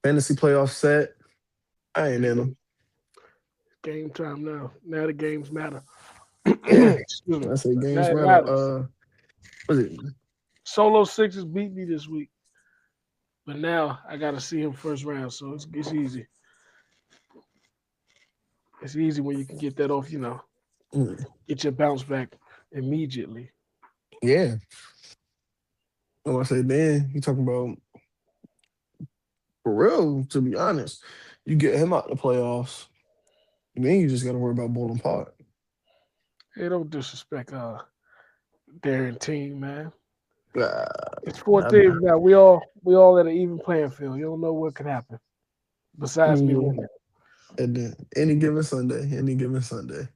Fantasy playoff set. I ain't in them. Game time now. Now the games matter. Yeah. Excuse me. I say Now games it matter. matters. Was it? Solo Sixers beat me this week, but now I got to see him first round, so it's easy. It's easy when you can get that off. Mm, Get your bounce back immediately. yeah. I say then you talking about for real. To be honest, you get him out the playoffs, then you just got to worry about Bowling Pot. Hey, don't disrespect Darren team, man. Ah, It's four I, teams now. We all at an even playing field. You don't know what could happen I besides mean, me winning. yeah. And then any given Sunday,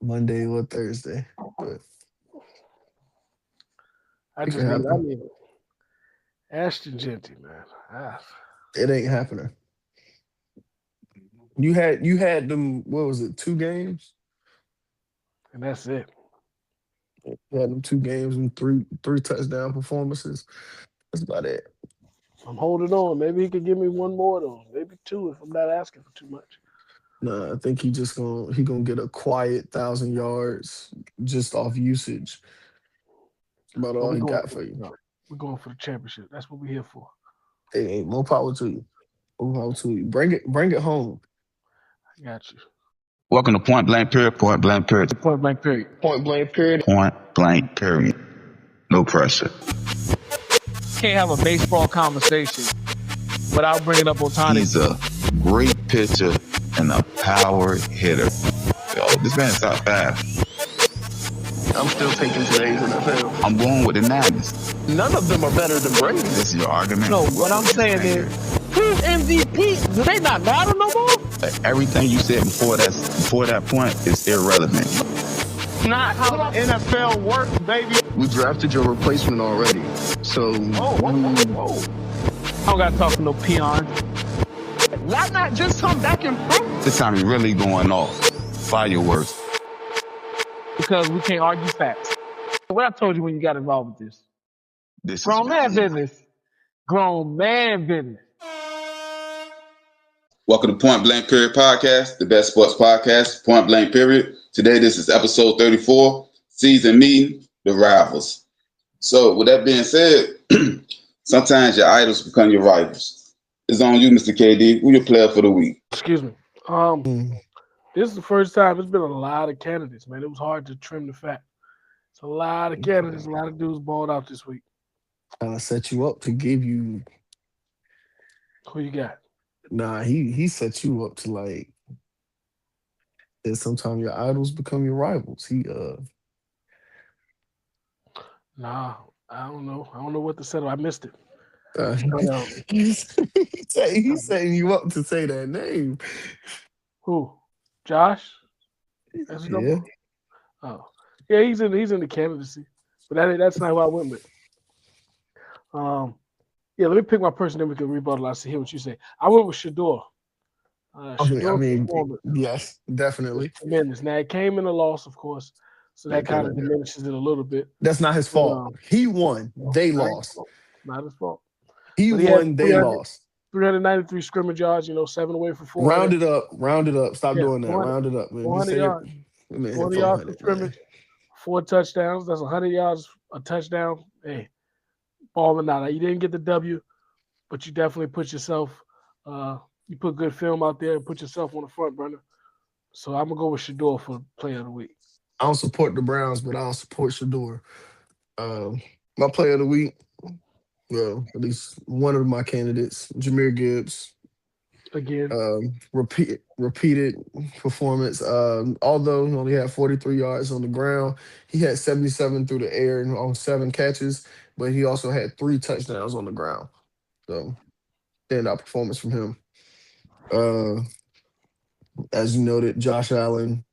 Monday or Thursday, but I it can just need. I happen. need Ashton Genty, man. It ain't happening. You had them. What was it? 2 games. And that's it. You had them 2 games and three touchdown performances. That's about it. I'm holding on. Maybe he could give me one more though. Maybe two if I'm not asking for too much. Nah, I think he gonna get a quiet 1,000 yards just off usage. About But all we he going got for for you. no, we're going for the championship. That's what we're here for. Hey, more power to you. More power to you. Bring it home. I got you. Welcome to Point Blank Period, Point Blank Period, Point blank period. Point blank period. Point Blank Period. No pressure. Can't have a baseball conversation without bringing up Otani. He's a great pitcher and a power hitter. Yo, this man's top 5. I'm still taking today's NFL. I'm going with the 90s. None of them are better than Brady. This is your argument? No, what I'm saying is, who's MVP? Do they not matter no more? Like, everything you said before that point is irrelevant. Not how the NFL works, baby. We drafted your replacement already. So Whoa. I don't got to talk to no peons. why not just come back and prove? This time you're really going off. Fireworks. Because we can't argue facts. What I told you when you got involved with this. This Grown is man business. Grown man business. Welcome to Point Blank Period Podcast, the best sports podcast, Point Blank Period. Today, this is episode 34, season meeting, the rivals. So, with that being said, sometimes your idols become your rivals. It's on you, Mr. KD. Who your player for the week? Excuse me. This is the first time. It's been a lot of candidates, man. It was hard to trim the fat. It's a lot of candidates. A lot of dudes balled out this week. Trying to set you up to give you. Who you got? Nah, he set you up to like. That sometimes your idols become your rivals. Nah, I don't know. I don't know what to settle. I missed it. He's setting you up to say that name. Who? Josh? That's his Yeah. number? Oh, yeah. He's in the candidacy, but that's not who I went with. Yeah. Let me pick my person, then we can rebuttal. I see hear what you say. I went with Shador. I mean, yes, definitely. Tremendous. Now it came in a loss, of course, so that kind of diminishes it a little bit. That's not his fault. He won. They lost. Not his fault. He won. They lost. 393 scrimmage yards. 7 away from 4. Round it up. Stop doing that. Round it up, man. 400 yards. 40 yards for scrimmage. 4 touchdowns. That's 100 yards a touchdown. Hey, balling out. You didn't get the W, but you definitely put yourself. You put good film out there and put yourself on the front burner. So I'm gonna go with Shador for player of the week. I don't support the Browns, but I'll support Shador. My player of the week, well, at least one of my candidates, Jahmyr Gibbs. Again, repeated performance. Although he only had 43 yards on the ground, he had 77 through the air and on 7 catches, but he also had 3 touchdowns on the ground. So, standout performance from him. As you noted, Josh Allen,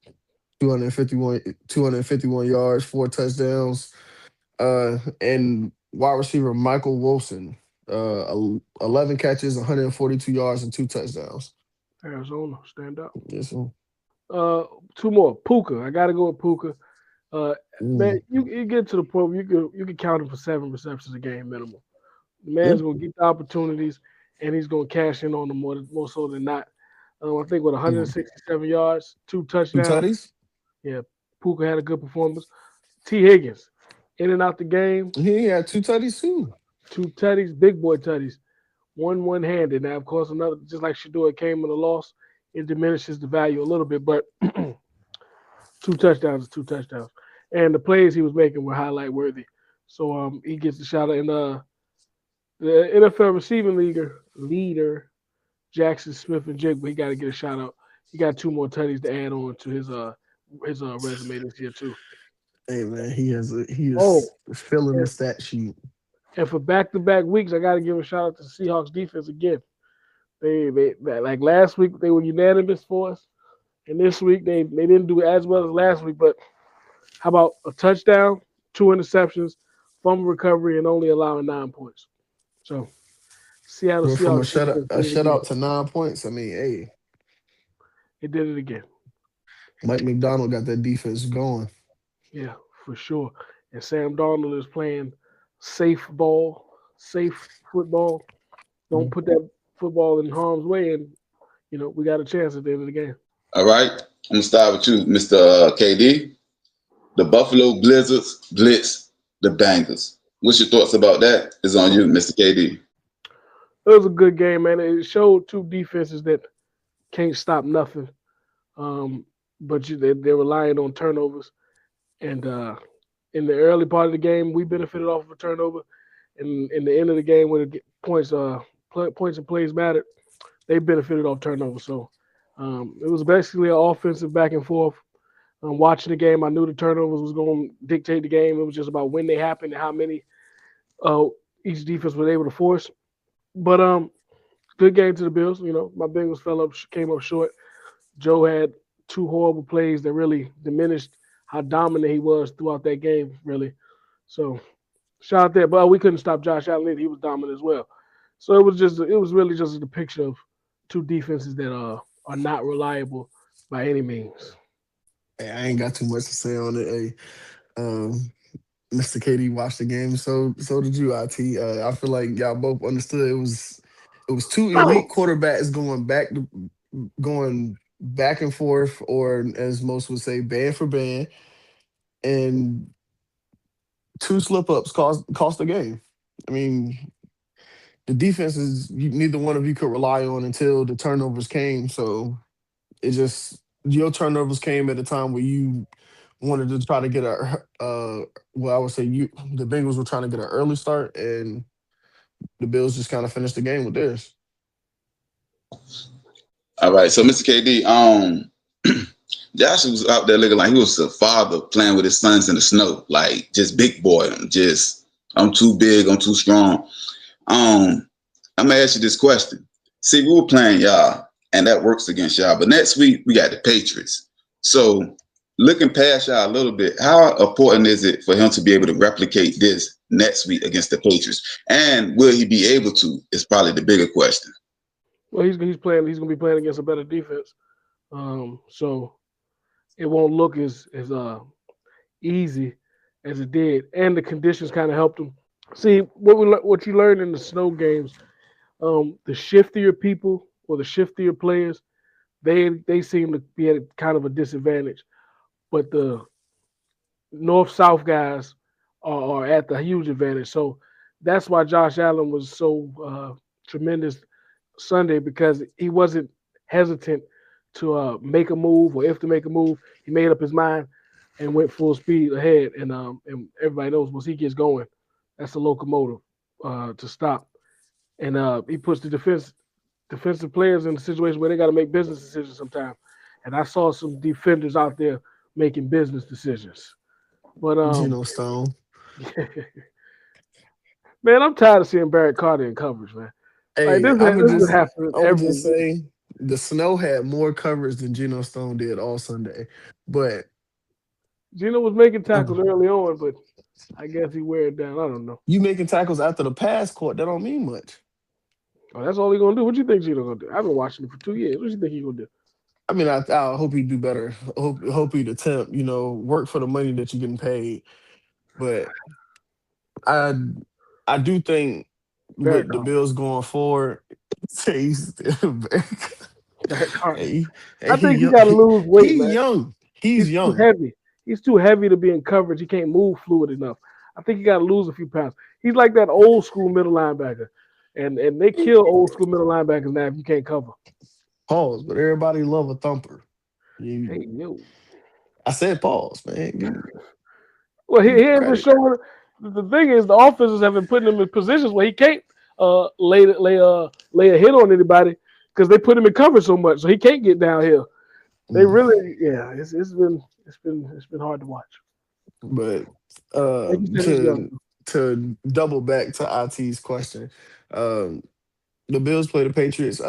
251 yards, 4 touchdowns. And wide receiver Michael Wilson, 11 catches, 142 yards, and 2 touchdowns. Arizona, stand up. Yes, sir. 2 more. Puka. I gotta go with Puka. Man, you get to the point where you can count him for 7 receptions a game minimum. The man's gonna get the opportunities. and he's going to cash in on them more so than not. I think with 167 yards, 2 touchdowns. 2 tutties. Yeah, Puka had a good performance. T. Higgins, in and out the game. He had 2 tutties too. 2 tutties, big boy tutties. One-handed. Now, of course, another just like Shador came in a loss, it diminishes the value a little bit, but 2 touchdowns is 2 touchdowns. And the plays he was making were highlight worthy. So he gets the shout out. And the NFL receiving leader, Jackson Smith-Njigba, he got to get a shout out. He got 2 more tutties to add on to his resume this year too. Hey man, he is filling the stat sheet. And for back-to-back weeks, I got to give a shout out to the Seahawks defense again. They like last week they were unanimous for us, and this week they didn't do as well as last week. But how about a touchdown, 2 interceptions, fumble recovery, and only allowing 9 points? So Seattle Seahawks from a shutout to 9 points. I mean, hey, they did it again. Mike McDonald got that defense going. Yeah, for sure. And Sam Darnold is playing safe football. Don't put that football in harm's way, and we got a chance at the end of the game. All right, I'm gonna start with you, Mr. KD. The Buffalo Blizzards blitz the Bengals. What's your thoughts about that? It's on you, Mr. KD. It was a good game, man. It showed 2 defenses that can't stop nothing, but they're relying on turnovers. And in the early part of the game, we benefited off of a turnover. And in the end of the game, when the points and plays mattered, they benefited off turnovers. So it was basically an offensive back and forth. Watching the game, I knew the turnovers was going to dictate the game. It was just about when they happened and how many each defense was able to force. But good game to the Bills. My Bengals came up short. Joe had 2 horrible plays that really diminished how dominant he was throughout that game, really. So shout out there. But we couldn't stop Josh Allen either. He was dominant as well. So it was really just a depiction of 2 defenses that are not reliable by any means. Hey, I ain't got too much to say on it. Hey, Mr. KD watched the game, so did you, IT. I feel like y'all both understood it was 2 elite quarterbacks going back and forth, or as most would say, band for band, and 2 slip-ups cost the game. I mean, the defenses neither one of you could rely on until the turnovers came. So your turnovers came at a time where you wanted to try to get I would say the Bengals were trying to get an early start, and the Bills just kind of finished the game with theirs. All right, so Mr. KD, Josh was out there looking like he was a father playing with his sons in the snow, like just big boy. I'm too big, I'm too strong. I'm gonna ask you this question. See, we were playing y'all, and that works against y'all. But next week we got the Patriots. So looking past y'all a little bit, how important is it for him to be able to replicate this next week against the Patriots? And will he be able to? Is probably the bigger question. Well, he's playing. He's going to be playing against a better defense, so it won't look as easy as it did, and the conditions kind of helped him. See what you learned in the snow games. The shiftier people or the shiftier players, they seem to be at kind of a disadvantage, but the north-south guys are at the huge advantage. So that's why Josh Allen was so tremendous Sunday, because he wasn't hesitant to make a move, or if to make a move, he made up his mind and went full speed ahead. And everybody knows once he gets going, that's the locomotive to stop. And he puts the defensive players in a situation where they got to make business decisions sometimes. And I saw some defenders out there making business decisions. But Geno Stone. Man, I'm tired of seeing Barrett Carter in coverage, man. Hey, like, I would just say the snow had more coverage than Geno Stone did all Sunday. But Geno was making tackles early on, but I guess he wear it down. I don't know. You making tackles after the pass court, that don't mean much. Oh, that's all he's gonna do. What you think Geno gonna do? I've been watching him for 2 years. What you think he's gonna do? I mean, I hope he do better. Hope he'd attempt, work for the money that you're getting paid. But I do think with the Bills going forward, He's still back. Hey, I think he got to lose weight, he's man. young. He's young. Too heavy. He's too heavy to be in coverage. He can't move fluid enough. I think he got to lose a few pounds. He's like that old school middle linebacker, and they kill old school middle linebackers now if you can't cover. Pause, but everybody love a thumper. Hey, yo. I said pause, man. Well, he ain't been showing. The thing is, the offenses have been putting him in positions where he can't lay a hit on anybody because they put him in cover so much, so he can't get downhill. They really, it's been hard to watch. But to double back to IT's question, the Bills play the Patriots.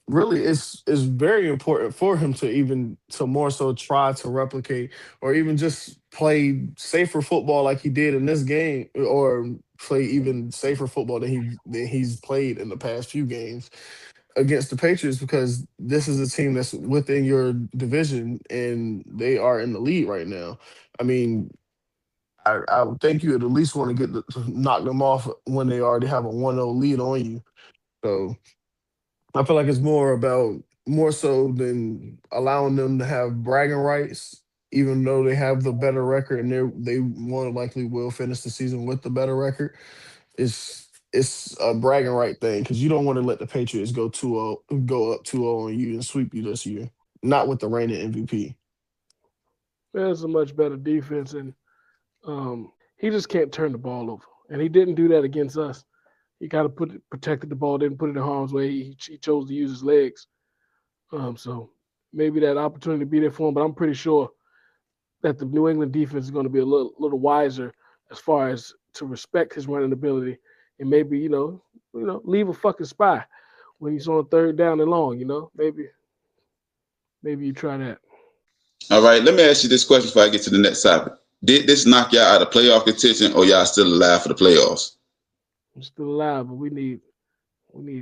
Really, it's very important for him to more so try to replicate or even just play safer football like he did in this game, or play even safer football than he's played in the past few games against the Patriots, because this is a team that's within your division and they are in the lead right now. I mean, I would think you would at least want to knock them off when they already have a 1-0 lead on you. So I feel like it's more so than allowing them to have bragging rights, even though they have the better record and they more likely will finish the season with the better record. It's a bragging right thing because you don't want to let the Patriots go up 2-0 on you and sweep you this year. Not with the reigning MVP. There's a much better defense, and he just can't turn the ball over, and he didn't do that against us. He kind of protected the ball, didn't put it in harm's way. He chose to use his legs. So maybe that opportunity to be there for him, but I'm pretty sure that the New England defense is going to be a little wiser as far as to respect his running ability and maybe, leave a fucking spy when he's on third down and long, maybe you try that. All right, let me ask you this question before I get to the next topic. Did this knock y'all out of playoff contention, or y'all still alive for the playoffs? I'm still alive, but we need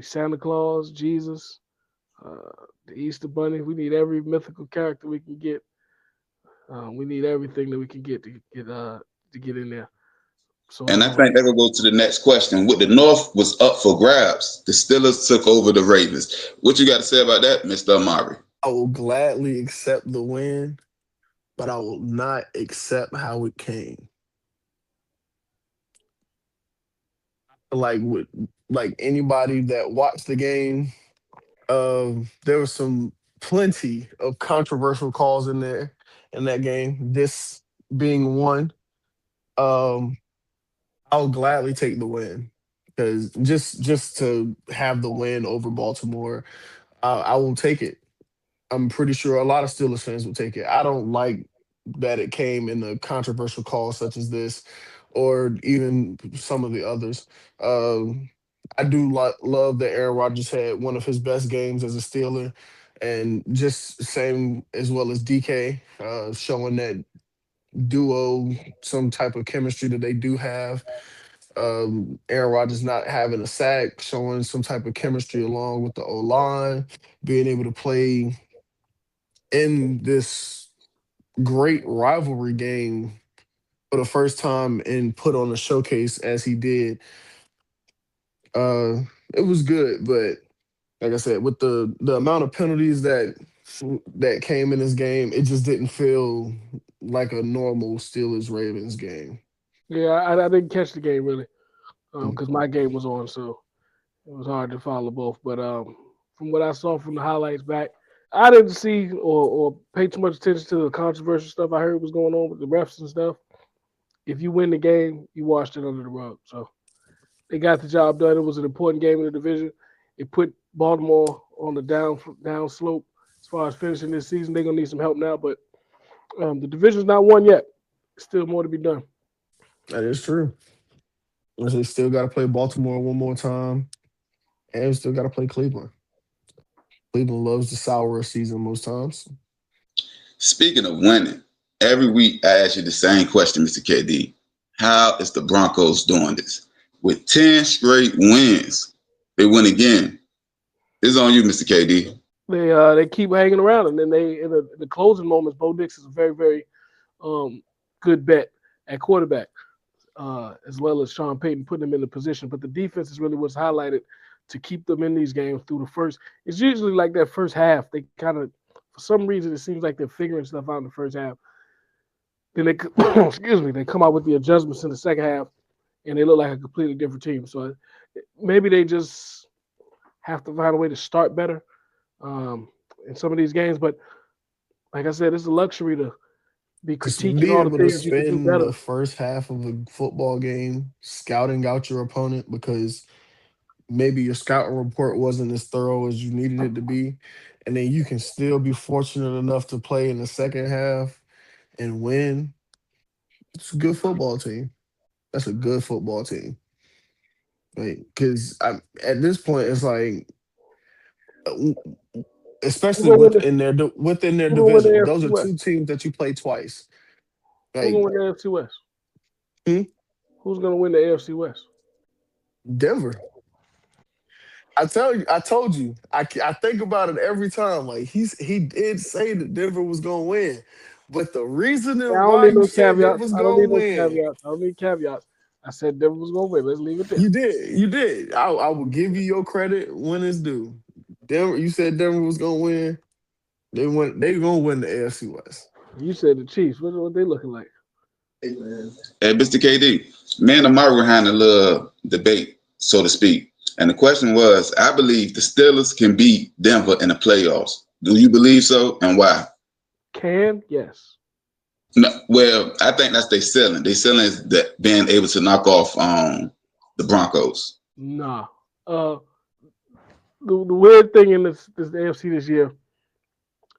Santa Claus, Jesus, the Easter Bunny. We need every mythical character we can get. We need everything that we can get to get in there. So, and I think that will go to the next question. What the North was up for grabs, the Steelers took over the Ravens. What you got to say about that, Mr. Amari? I will gladly accept the win, but I will not accept how it came. Like anybody that watched the game, there was plenty of controversial calls in that game. This being one, I'll gladly take the win because just to have the win over Baltimore, I will take it. I'm pretty sure a lot of Steelers fans will take it. I don't like that it came in a controversial call such as this, or even some of the others. I do love that Aaron Rodgers had one of his best games as a Steeler, and just same as well as DK, showing that duo, some type of chemistry that they do have. Aaron Rodgers not having a sack, showing some type of chemistry along with the O-line, being able to play in this great rivalry game for the first time and put on a showcase as he did. It was good, but like I said, with the amount of penalties that came in this game, it just didn't feel like a normal Steelers Ravens game. Yeah, I didn't catch the game really because my game was on, so it was hard to follow both. But from what I saw from the highlights back, I didn't see or pay too much attention to the controversial stuff I heard was going on with the refs and stuff. If you win the game, you washed it under the rug. So they got the job done. It was an important game in the division. It put Baltimore on the down slope as far as finishing this season. They're gonna need some help now, but the division's not won yet. Still more to be done. That is true. They still got to play Baltimore one more time, and we still got to play Cleveland. Cleveland loves the sour season most times. Speaking of winning, every week I ask you the same question, Mr. KD. How is the Broncos doing this? With 10 straight wins, they win again. It's on you, Mr. KD. They keep hanging around, and then they in the closing moments, Bo Nix is a very, very good bet at quarterback, as well as Sean Payton putting him in the position. But the defense is really what's highlighted to keep them in these games through the first. It's usually like that first half. They kind of, for some reason, it seems like they're figuring stuff out in the first half. Then they, excuse me, they come out with the adjustments in the second half, and they look like a completely different team. So maybe they just have to find a way to start better in some of these games. But like I said, it's a luxury to be Just critiquing be all the able to things you can do spend better. the first half of a football game scouting out your opponent because maybe your scouting report wasn't as thorough as you needed it to be. And then you can still be fortunate enough to play in the second half and win. It's a good football team. That's a good football team. Like, because at this point, it's like, uh, Who especially gonna win the within their Who gonna win the division, those AFC are West? two teams that you play twice. Who gonna Like, win the AFC West? hmm? Who's gonna win the AFC West? Denver. I told you. I think about it every time. Like he did say that Denver was gonna win, but the I reasoning don't why need you no said Denver caveats. was I don't gonna need no win, caveats. I don't need caveats. I said Denver was gonna win. Let's leave it there. you did. I will give you your credit when it's due. Denver, you said Denver was gonna win. They went. They gonna win the AFC West. You said the Chiefs. What they looking like? Hey, Mr. KD, me and Amari were having a little debate, so to speak. And the question was, I believe the Steelers can beat Denver in the playoffs. Do you believe so, and why? Yes. No, well, I think that's their ceiling. Their ceiling is that being able to knock off the Broncos. Nah. Uh, the weird thing in this AFC this year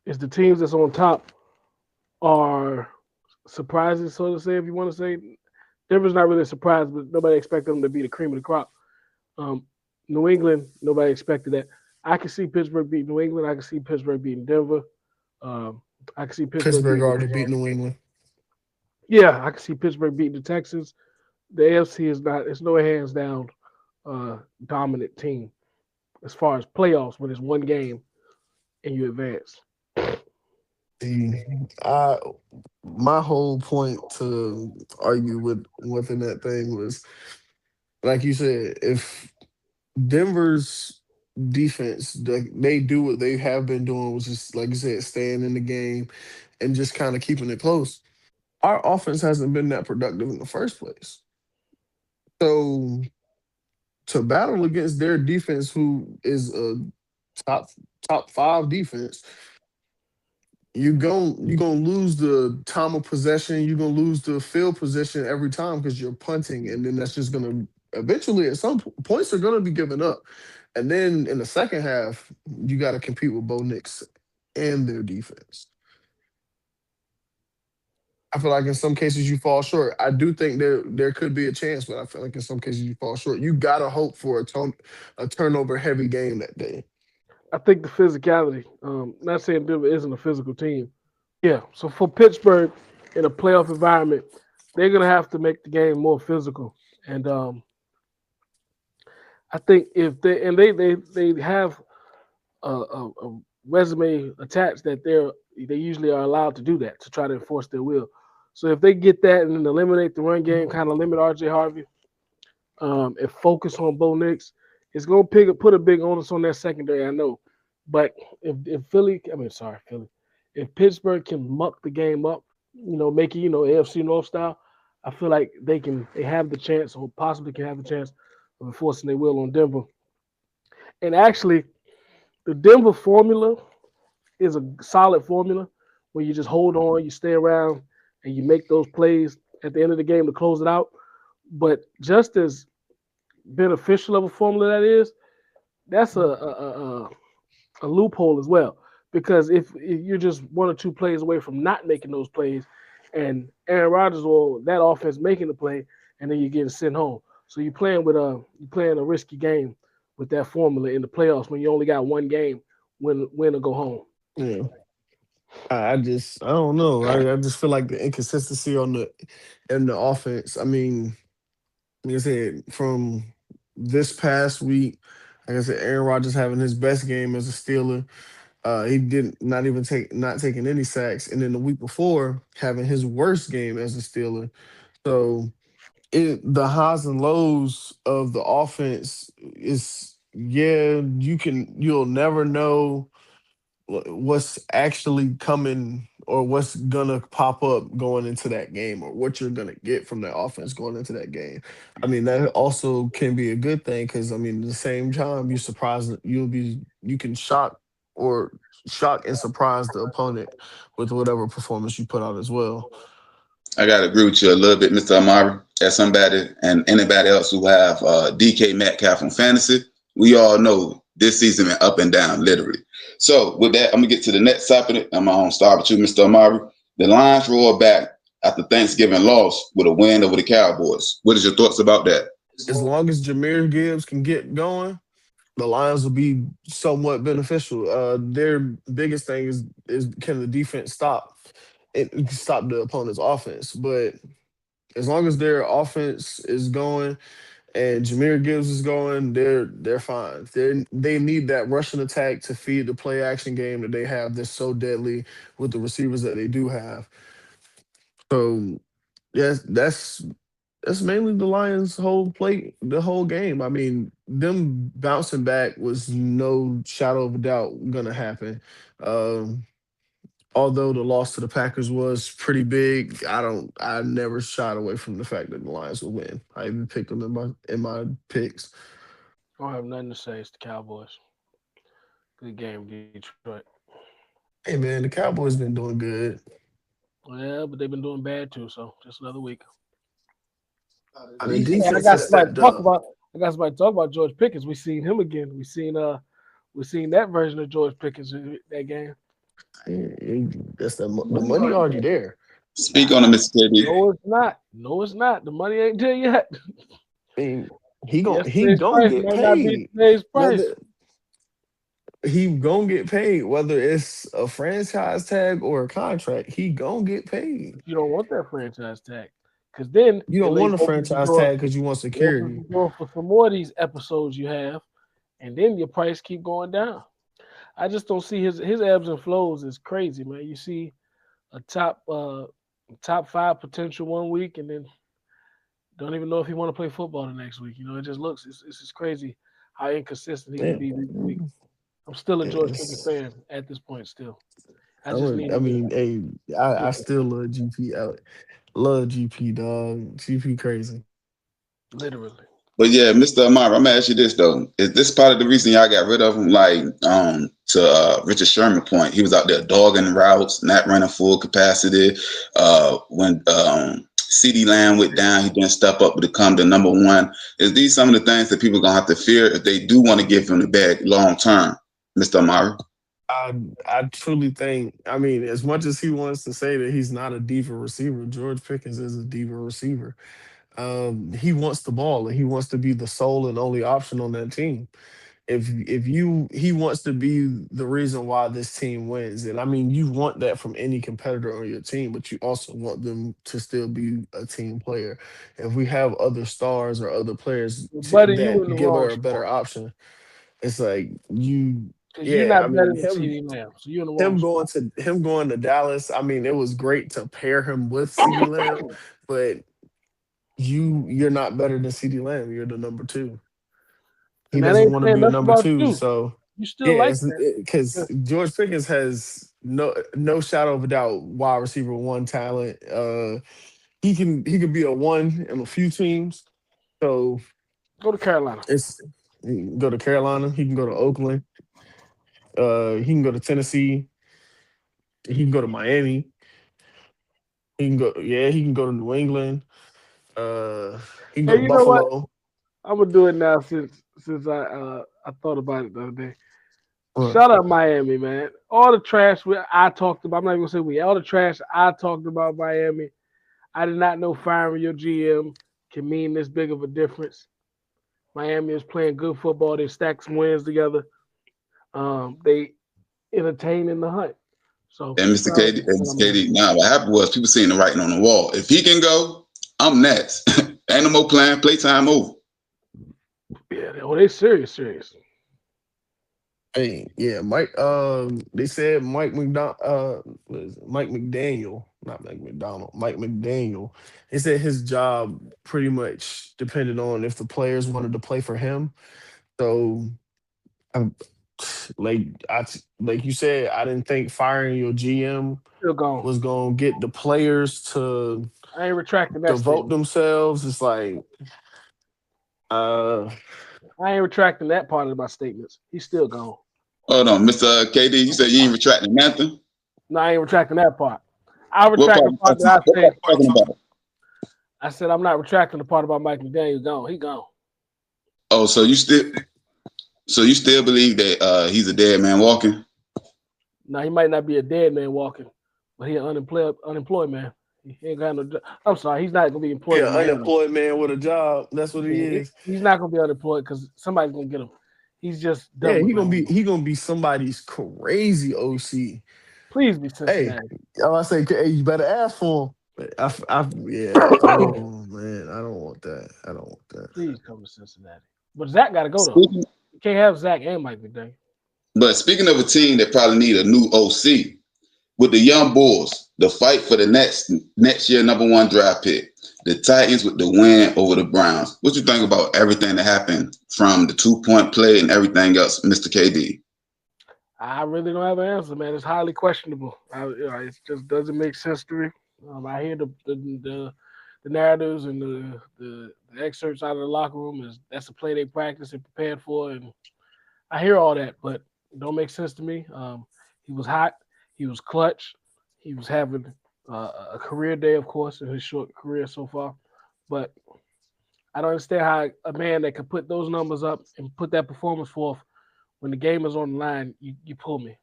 is the teams that's on top are surprises, so to say, if you want to say. Denver's not really a surprise, but nobody expected them to be the cream of the crop. Um, New England, nobody expected that. I can see Pittsburgh beating New England. I can see Pittsburgh beating Denver. Um, I can see Pittsburgh Pittsburgh beating. already beat New England. Yeah, I can see Pittsburgh beating the Texans. The AFC is not. It's no hands down dominant team as far as playoffs when it's one game and you advance. See, I my whole point to argue with within that thing was, like you said, if Denver's defense, they do what they have been doing, which is like you said, staying in the game and just kind of keeping it close. Our offense hasn't been that productive in the first place. So to battle against their defense, who is a top top five defense, you gonna lose the time of possession. You're gonna lose the field position every time because you're punting, and then that's just gonna eventually at some points are gonna be given up. And then in the second half, you got to compete with Bo Nix and their defense. I feel like in some cases you fall short. I do think there could be a chance, but I feel like in some cases you fall short. You gotta hope for a turnover heavy game that day. I think the physicality. Not saying Denver isn't a physical team. Yeah. So for Pittsburgh in a playoff environment, they're gonna have to make the game more physical. And I think if they have a resume attached that they usually are allowed to do that to try to enforce their will. So if they get that and then eliminate the run game, kind of limit RJ Harvey, and focus on Bo Nix, it's gonna put a big onus on that secondary. I know, but if Philly, if Pittsburgh can muck the game up, make it AFC North style, I feel like they have the chance or possibly can have the chance of enforcing their will on Denver. And actually, the Denver formula is a solid formula where you just hold on, you stay around, and you make those plays at the end of the game to close it out. But just as beneficial of a formula that is, that's a loophole as well. Because if you're just one or two plays away from not making those plays, and Aaron Rodgers or that offense making the play, and then you're getting sent home. So you're playing a risky game with that formula in the playoffs when you only got one game, win or go home. Yeah. I don't know. I just feel like the inconsistency on the in the offense. I mean, like I said, from this past week, like I said, Aaron Rodgers having his best game as a Steeler. He did not even not taking any sacks, and then the week before having his worst game as a Steeler. So the highs and lows of the offense is you'll never know what's actually coming or what's gonna pop up going into that game or what you're gonna get from that offense going into that game. I mean, that also can be a good thing because I mean, at the same time, you can shock and surprise the opponent with whatever performance you put out as well. I gotta agree with you a little bit, Mr. Amari. As somebody and anybody else who have DK Metcalf on fantasy, we all know this season been up and down, literally. So with that, I'm gonna get to the next topic. I'm gonna start with you, Mr. Amari. The Lions roared back after Thanksgiving loss with a win over the Cowboys. What is your thoughts about that? As long as Jameer Gibbs can get going, the Lions will be somewhat beneficial. Their biggest thing is can the defense stop the opponent's offense. But as long as their offense is going and Jameer Gibbs is going, they're fine. They need that rushing attack to feed the play action game that they have that's so deadly with the receivers that they do have. So yes, that's mainly the Lions' the whole game. I mean, them bouncing back was no shadow of a doubt gonna happen. Um, although the loss to the Packers was pretty big, I never shied away from the fact that the Lions would win. I even picked them in my picks. I don't have nothing to say. It's the Cowboys. Good game, Detroit. Hey man, the Cowboys been doing good. Yeah, but they've been doing bad too. So just another week. The Hey, I defense got has somebody to stepped talk up. about. I got somebody to talk about George Pickens. We seen him again. We seen that version of George Pickens in that game. That's the Money money already already there. there. Speak on it, Mr. KD. No, it's not. No, it's not. The money ain't there yet. I mean, he Yesterday's gonna price get might not be paid. today's price. Whether he gonna get paid, whether it's a franchise tag or a contract, he gonna get paid. You don't want that franchise tag, because then You it don't want a opens the franchise door. tag because you want It opens security. the door for some more of these episodes you have, and then your price keep going down. I just don't see his ebbs and flows is crazy, man. You see a top five potential one week, and then don't even know if he want to play football the next week. It just looks it's just crazy how inconsistent he can Yeah, be week to week. I'm still a George Pickens it's, fan at this point. Still, I just need I him mean, hey, to I still love GP. Love GP, dog. GP crazy. literally. But yeah, Mr. Amari, I'm gonna ask you this though: is this part of the reason y'all got rid of him? Like, to Richard Sherman point, he was out there dogging routes, not running full capacity. When CD Lamb went down, he didn't step up to become the number one. Is these some of the things that people are gonna have to fear if they do want to give him the bag long term, Mr. Amari? I truly think. I mean, as much as he wants to say that he's not a diva receiver, George Pickens is a diva receiver. He wants the ball and he wants to be the sole and only option on that team. If you he wants to be the reason why this team wins, and I mean you want that from any competitor on your team, but you also want them to still be a team player. If we have other stars or other players Buddy, you in that the give wrong her a better sport option, it's like you. because you're Yeah, I not better mean than CD Lamb, so you're in the wrong sport. him going to Dallas. I mean, it was great to pair him with CeeDee Lamb, but you're not better than CeeDee Lamb. You're the number two. He And that doesn't ain't want to saying be a nothing number about two. you. So You still yeah, like that. because George Pickens has no shadow of a doubt wide receiver one talent. He can be a one in a few teams. So Go to Carolina. it's he can go to Carolina. He can go to Oakland. He can go to Tennessee. He can go to Miami. He can go. Yeah, he can go to New England. Uh, he can go Hey, to you know what? Buffalo. I'm gonna do it now since I thought about it the other day. Uh, Shout out Miami, man. All the trash I talked about. I'm not even gonna say we. All the trash I talked about Miami. I did not know firing your GM can mean this big of a difference. Miami is playing good football. They stacked some wins together. They entertain in the hunt. So And Mr. shout out KD, to and Mr. KD. Now what happened was people seeing the writing on the wall. If he can go, I'm next. Ain't no more playing. Playtime over. yeah, they serious. Hey, yeah, Mike. They said Mike McDonald. What is it? Mike McDaniel, not Mike McDonald. Mike McDaniel. He said his job pretty much depended on if the players wanted to play for him. So like you said, I didn't think firing your GM Still gone. was gonna get the players to I ain't retracting that devote statement. themselves. It's like, I ain't retracting that part of my statements. He's still gone. Hold on, Mr. KD, you said you ain't retracting nothing? No, I ain't retracting that part. I What retract part the part you that I said. talking about? I said I'm not retracting the part about Mike McDaniel gone. He gone. Oh, so you still believe that he's a dead man walking? Now he might not be a dead man walking, but he an unemployed man. He ain't got no job. I'm sorry, he's not gonna be employed. yeah, In Miami. unemployed man with a job. That's what he is. He's not gonna be unemployed because somebody's gonna get him. He's just done. Yeah, with he gonna be somebody's crazy OC. Please be Cincinnati. Hey, I say, hey, you better ask for him. Oh man, I don't want that. Please come to Cincinnati. But Zach got to go though. You can't have Zach and Mike McDaniel. But speaking of a team that probably need a new OC, with the young Bulls, the fight for the next year #1 draft pick, the Titans with the win over the Browns. What you think about everything that happened from the 2-point play and everything else, Mr. KD? I really don't have an answer, man. It's highly questionable. It just doesn't make sense to me. I hear the narratives and the excerpts out of the locker room. That's a play they practiced and prepared for, and I hear all that, but it don't make sense to me. He was hot. He was clutch. He was having a career day, of course, in his short career so far. But I don't understand how a man that could put those numbers up and put that performance forth when the game is on the line, you pull me.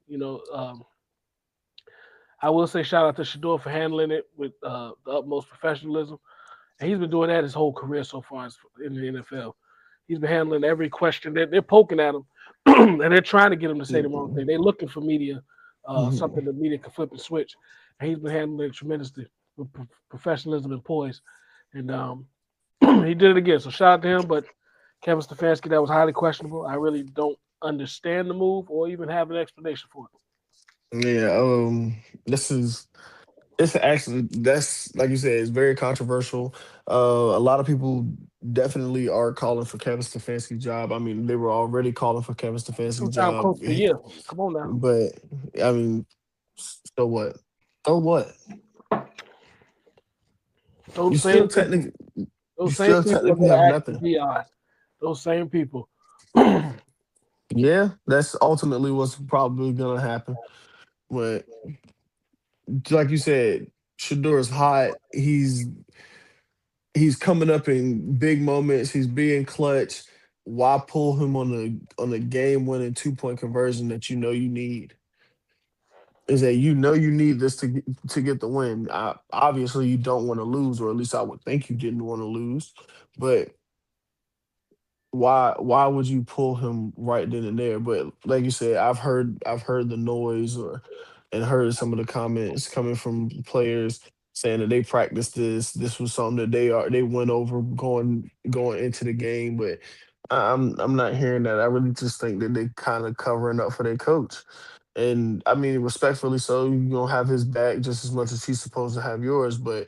I will say shout out to Shedeur for handling it with the utmost professionalism. And he's been doing that his whole career so far in the NFL. He's been handling every question. They're poking at him, and they're trying to get him to say the wrong thing. They're looking for media, something the media can flip and switch. And he's been handling it tremendously with professionalism and poise. And he did it again. So shout out to him. But Kevin Stefanski, that was highly questionable. I really don't understand the move or even have an explanation for it. Yeah, it's actually, that's like you said, it's very controversial. A lot of people definitely are calling for Kevin Stefanski's job. I mean, they were already calling for Kevin Stefanski's Two-time job. coach of the year. Come on now. But I mean, so what? So what? Those same people have nothing. Those same people. Yeah, that's ultimately what's probably gonna happen. But like you said, Shedeur is hot. He's coming up in big moments. He's being clutch. Why pull him on a game-winning 2-point conversion that you need? Is that you need this to get the win? Obviously, you don't want to lose, or at least I would think you didn't want to lose. But why would you pull him right then and there? But like you said, I've heard the noise and heard some of the comments coming from players saying that they practiced this. This was something that they went over going into the game. But I'm not hearing that. I really just think that they kind of covering up for their coach. And I mean, respectfully so, you're gonna have his back just as much as he's supposed to have yours. But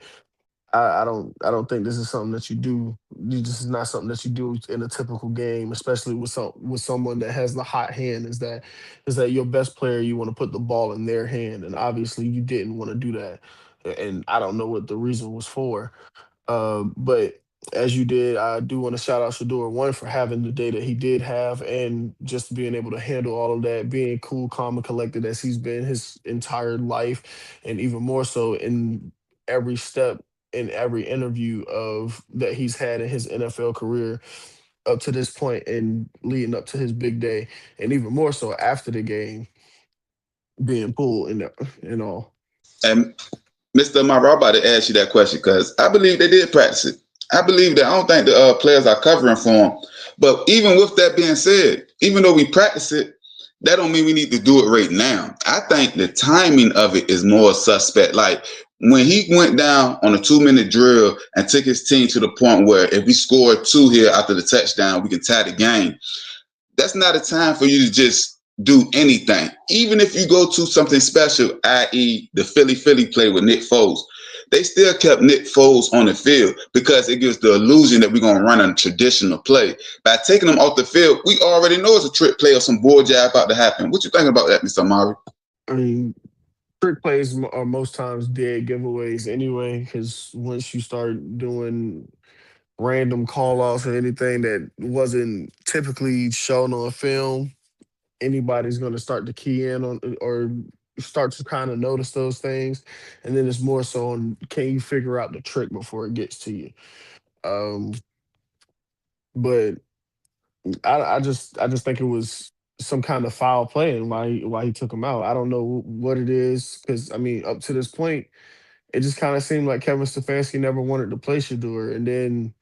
I don't think this is something that you do. This is not something that you do in a typical game, especially with someone that has the hot hand. Is that your best player? You want to put the ball in their hand, and obviously you didn't want to do that. And I don't know what the reason was for. But as you did, I do want to shout out Shedeur, one, for having the day that he did have, and just being able to handle all of that, being cool, calm, and collected as he's been his entire life, and even more so in every step, in every interview of that he's had in his NFL career up to this point and leading up to his big day, and even more so after the game, being pulled and all. And Mr. Amara, I'm about to ask you that question because I believe they did practice it. I believe that I don't think the players are covering for him. But even with that being said, even though we practice it, that don't mean we need to do it right now. I think the timing of it is more suspect. Like when he went down on a 2-minute drill and took his team to the point where if we score 2 here after the touchdown, we can tie the game. That's not a time for you to just do anything. Even if you go to something special, i.e. the Philly play with Nick Foles. they still kept Nick Foles on the field because it gives the illusion that we're going to run a traditional play. By taking him off the field, we already know it's a trick play or some bull jab about to happen. What you think about that, Mr. Amari? I mean, trick plays are most times dead giveaways anyway, because once you start doing random call outs or anything that wasn't typically shown on film, anybody's going to start to key in on or start to kind of notice those things. And then it's more so on, can you figure out the trick before it gets to you? Um, but I just think it was some kind of foul play and why he took him out. I don't know what it is because I mean up to this point it just kind of seemed like Kevin Stefanski never wanted to play Shador, and then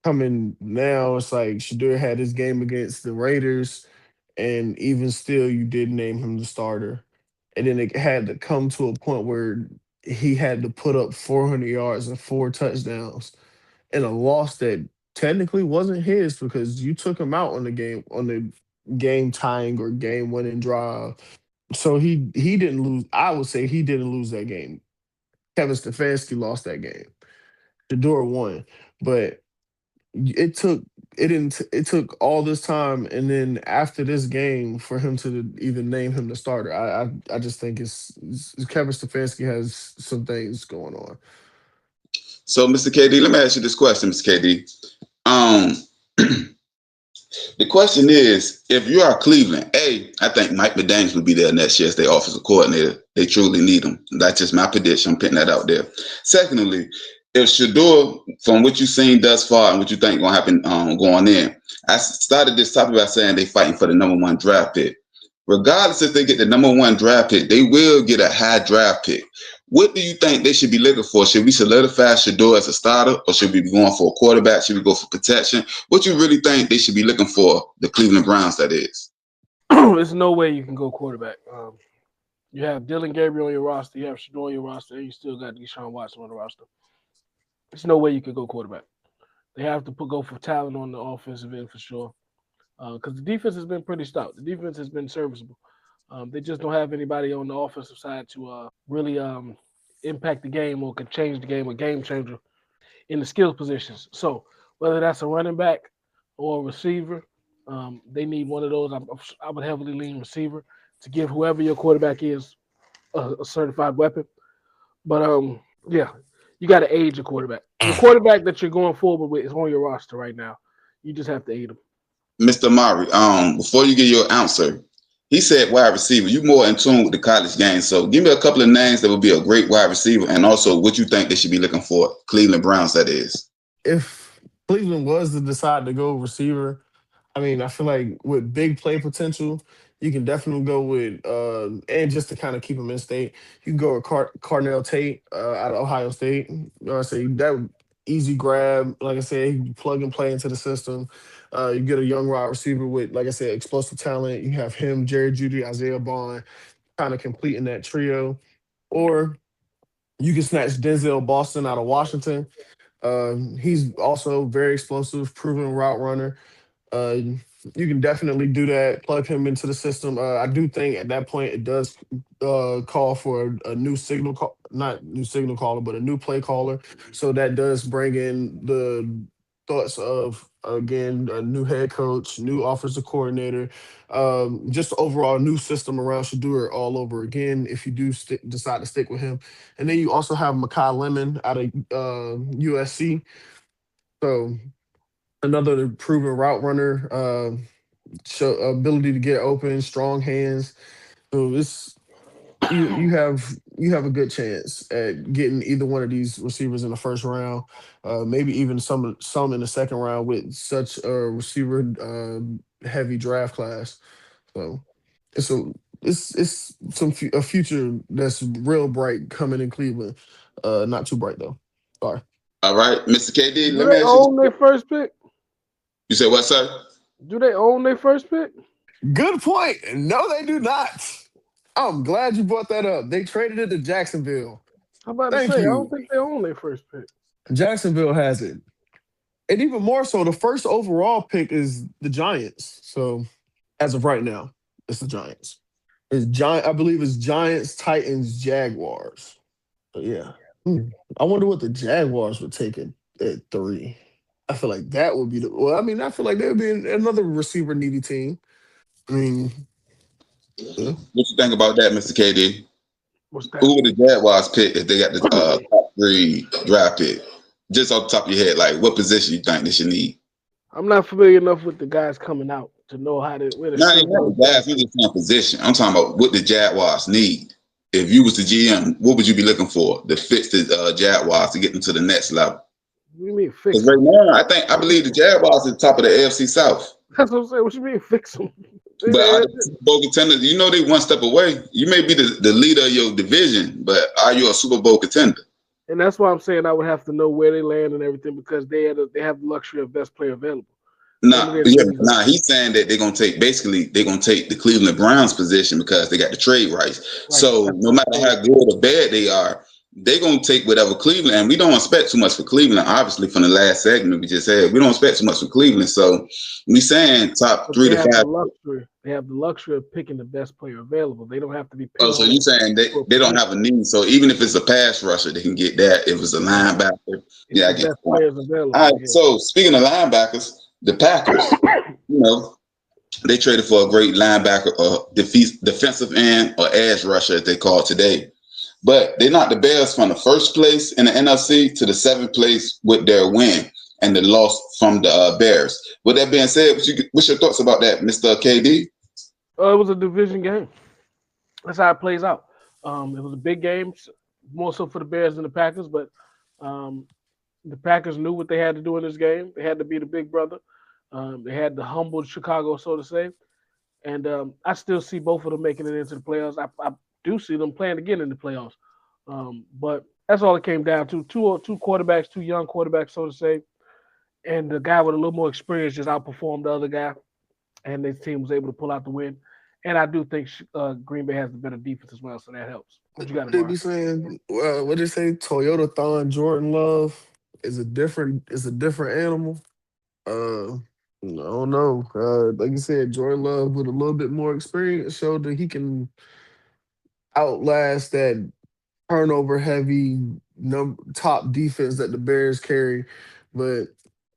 coming now it's like Shador had his game against the Raiders, and even still you did name him the starter, and then it had to come to a point where he had to put up 400 yards and 4 touchdowns in a loss that technically wasn't his because you took him out on the game tying or game winning drive. So he didn't lose. I would say he didn't lose that game. Kevin Stefanski lost that game. Shador won, but it took it took all this time, and then after this game for him to even name him the starter. I just think it's Kevin Stefanski has some things going on. So, Mr. KD, let me ask you this question, Mr. KD. Um, the question is, if you are Cleveland, I think Mike McDaniels will be there next year as their offensive coordinator. They truly need him. That's just my prediction. I'm putting that out there. Secondly, if Shador, from what you've seen thus far and what you think going to happen going in, I started this topic by saying they're fighting for the #1 draft pick. Regardless if they get the #1 draft pick, they will get a high draft pick. What do you think they should be looking for? Should we solidify Shador as a starter, or should we be going for a quarterback? Should we go for protection? What you really think they should be looking for, the Cleveland Browns, that is? There's no way you can go quarterback. You have Dylan Gabriel on your roster, you have Shador on your roster, and you still got Deshaun Watson on the roster. There's no way you can go quarterback. They have to go for talent on the offensive end for sure. Because the defense has been pretty stout. The defense has been serviceable. They just don't have anybody on the offensive side to really impact the game or can change the game, a game changer in the skill positions. So whether that's a running back or a receiver, they need one of those. I would heavily lean receiver to give whoever your quarterback is a certified weapon. But yeah, you got to age a quarterback. The quarterback that you're going forward with is on your roster right now. You just have to age him. Mr. Murray, before you get your answer, he said wide receiver. You more in tune with the college game. So give me a couple of names that would be a great wide receiver, and also what you think they should be looking for, Cleveland Browns, that is. If Cleveland was to decide to go receiver, I mean, I feel like with big play potential, you can definitely go with, and just to kind of keep him in state, you can go with Carnell Tate out of Ohio State. I say that easy grab. Like I said, you plug and play into the system. You get a young wide receiver with, like I said, explosive talent. You have him, Jerry Jeudy, Isaiah Bond, kind of completing that trio. Or you can snatch Denzel Boston out of Washington. He's also very explosive, proven route runner. Uh, you can definitely do that. Plug him into the system. I do think at that point it does call for a new signal, not new signal caller, but a new play caller. So that does bring in the thoughts of again a new head coach, new offensive coordinator, just overall new system around Shador all over again. If you do decide to stick with him, and then you also have Makai Lemon out of USC. So another proven route runner, show ability to get open, strong hands. So this you have a good chance at getting either one of these receivers in the first round, maybe even some in the second round with such a receiver heavy draft class. So it's a future that's real bright coming in Cleveland. Not too bright though. Sorry. All right, Mr. KD, Do let me they ask own you. their first pick? You said what, sir? Do they own their first pick? Good point. No, they do not. I'm glad you brought that up. They traded it to Jacksonville. How about to Thank say, I you. don't think they own their first pick. Jacksonville has it. And even more so, the first overall pick is the Giants. So as of right now, it's the Giants. I believe it's Giants, Titans, Jaguars. So yeah. I wonder what the Jaguars would take at 3. I feel like that would be the. Well, I mean, I feel like they would be another receiver needy team. I mean, yeah. What you think about that, Mr. KD? What's that? Who would the Jaguars pick if they got the top 3 draft pick? Just off the top of your head, like what position you think they should need? I'm not familiar enough with the guys coming out to know how to where to Not shoot even the guys, we're just saying position. I'm talking about what the Jaguars need. If you was the GM, what would you be looking for to fix the Jaguars to get them to the next level? What do you mean fix Because right now, I believe the Jaguars are the top of the AFC South. That's what I'm saying. What you mean fix them? But are the Super Bowl contenders? You know they one step away. You may be the leader of your division, but are you a Super Bowl contender? And that's why I'm saying I would have to know where they land and everything because they have the luxury of best player available. He's saying that they're gonna take the Cleveland Browns position because they got the trade rights. Right. So no matter how good or bad they are, they're gonna take whatever Cleveland, and we don't expect too much for Cleveland. Obviously, from the last segment we just had, we don't expect too much for Cleveland. So we saying top 3 to 5. They have the luxury of picking the best player available. They don't have to be. Oh, so you saying they don't have a need? So even if it's a pass rusher, they can get that. If it's a linebacker, yeah, I get players available. All right. So speaking of linebackers, the Packers, they traded for a great linebacker, or defensive end, or edge rusher, as they call it today. But they knocked the Bears from the first place in the NFC to the 7th place with their win and the loss from the Bears. With that being said, what's your thoughts about that, Mr. KD? It was a division game. That's how it plays out. It was a big game, more so for the Bears than the Packers, but the Packers knew what they had to do in this game. They had to be the big brother. They had to humble Chicago, so to say. And I still see both of them making it into the playoffs. I do see them playing again in the playoffs. But that's all it came down to. Two quarterbacks, 2 young quarterbacks, so to say. And the guy with a little more experience just outperformed the other guy. And this team was able to pull out the win. And I do think Green Bay has the better defense as well, so that helps. What you got? They be saying, what they say? Toyota Thon Jordan Love is a different animal. I don't know. Like you said, Jordan Love with a little bit more experience showed that he can outlast that turnover heavy top defense that the Bears carry. But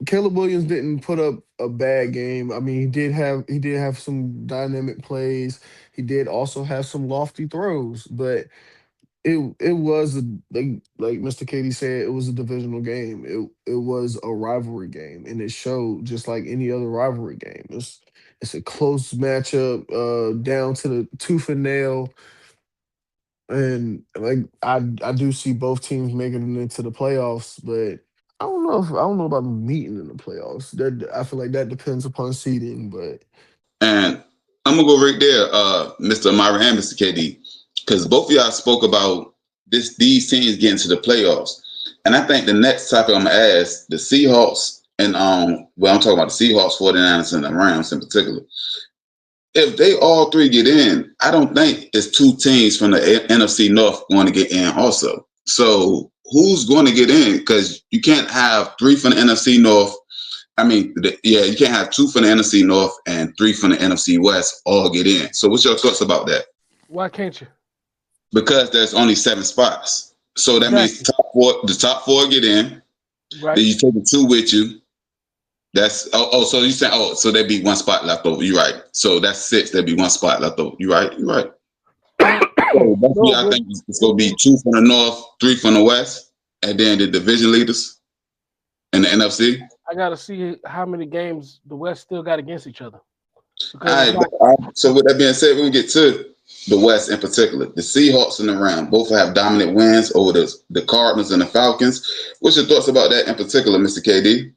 Caleb Williams didn't put up a bad game. I mean, he did have some dynamic plays. He did also have some lofty throws, but it was like Mr. Katie said, it was a divisional game. It was a rivalry game, and it showed just like any other rivalry game. It's a close matchup, down to the tooth and nail. And like I do see both teams making it into the playoffs, but I don't know about meeting in the playoffs. That I feel like that depends upon seeding, but and I'm gonna go right there, Mr. Amari and Mr. KD, because both of y'all spoke about these teams getting to the playoffs. And I think the next topic I'm gonna ask the Seahawks and I'm talking about the Seahawks, 49ers, and the Rams in particular. If they all 3 get in, I don't think it's 2 teams from the NFC North going to get in also. So who's going to get in? Because you can't have 3 from the NFC North. I mean, you can't have 2 from the NFC North and 3 from the NFC West all get in. So what's your thoughts about that? Why can't you? Because there's only 7 spots. So that means the top 4 get in. Right. Then you take the 2 with you. That's so you saying so there'd be 1 spot left over. You're right. So that's 6. There'd be 1 spot left over. You're right. So I think it's gonna be 2 from the North, 3 from the West, and then the division leaders in the NFC. I gotta see how many games the West still got against each other. All right. So with that being said, we'll get to the West in particular. The Seahawks and the Rams both have dominant wins over the Cardinals and the Falcons. What's your thoughts about that in particular, Mr. KD?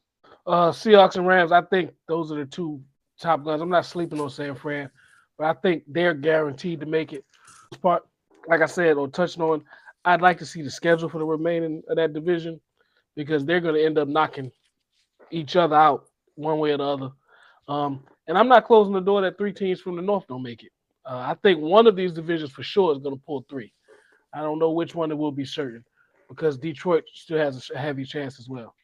Seahawks and Rams, I think those are the 2 top guns. I'm not sleeping on San Fran, but I think they're guaranteed to make it. Part, like I said, or touching on, I'd like to see the schedule for the remaining of that division because they're going to end up knocking each other out one way or the other. And I'm not closing the door that 3 teams from the North don't make it. I think one of these divisions for sure is going to pull 3. I don't know which one it will be certain because Detroit still has a heavy chance as well.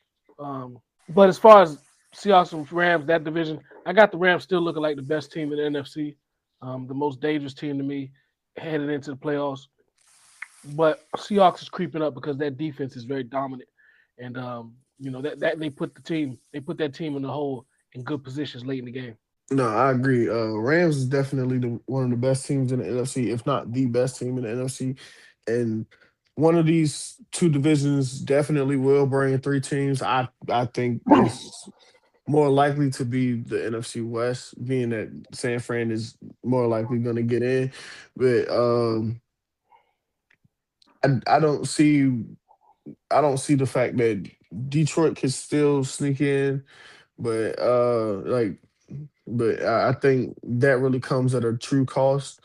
But as far as Seahawks and Rams, that division, I got the Rams still looking like the best team in the NFC, the most dangerous team to me headed into the playoffs. but Seahawks is creeping up because that defense is very dominant, and that they put that team in the hole in good positions late in the game. No, I agree. Rams is definitely one of the best teams in the NFC, if not the best team in the NFC. And one of these two divisions definitely will bring three teams. I think it's more likely to be the NFC West, being that San Fran is more likely going to get in. But I don't see the fact that Detroit can still sneak in, but I think that really comes at a true cost.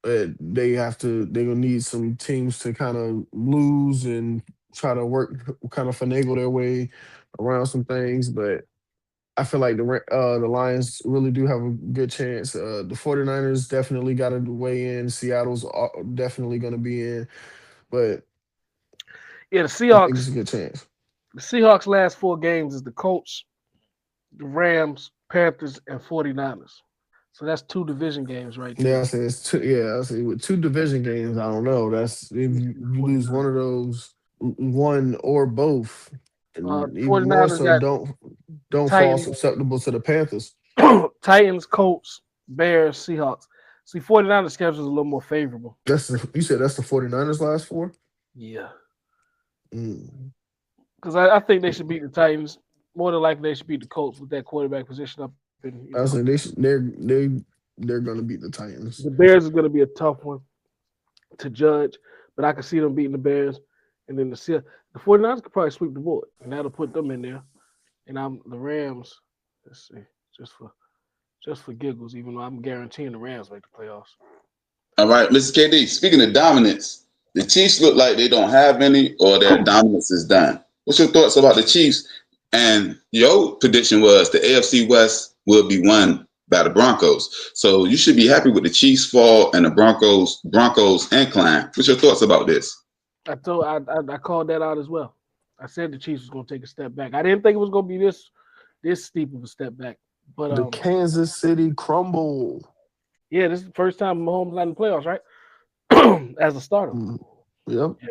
But they're gonna need some teams to kind of lose and try to work, kind of finagle their way around some things. But I feel like the Lions really do have a good chance. The 49ers definitely got to weigh in. Seattle's definitely going to be in, but Yeah, I think it's a good chance. The Seahawks' last 4 games is the Colts, the Rams, Panthers, and 49ers. So that's 2 division games right there. Yeah, I say it's two. Yeah, I say with two division games, I don't know. That's if you lose one of those, one or both, and even more 49ers so, got don't fall Titans, susceptible to the Panthers. Titans, Colts, Bears, Seahawks. See, 49ers schedule is a little more favorable. You said that's the 49ers last four? Yeah. Mm. Because I think they should beat the Titans. More than likely, they should beat the Colts with that quarterback position up in. I was like they're gonna beat the Titans. The Bears is going to be a tough one to judge, but I can see them beating the Bears. And then the 49ers could probably sweep the board, and that'll put them in there. And I'm the Rams. Let's see, just for giggles, even though I'm guaranteeing the Rams make the playoffs. All right, Mr. KD. Speaking of dominance, the Chiefs look like they don't have any, or their dominance is done. What's your thoughts about the Chiefs? And your prediction was the AFC West will be won by the Broncos. So you should be happy with the Chiefs fall and the Broncos incline. What's your thoughts about this? I called that out as well. I said the Chiefs was going to take a step back. I didn't think it was going to be this steep of a step back. But The Kansas City crumble. Yeah, this is the first time Mahomes not in the playoffs, right? As a starter. Yep. Yeah.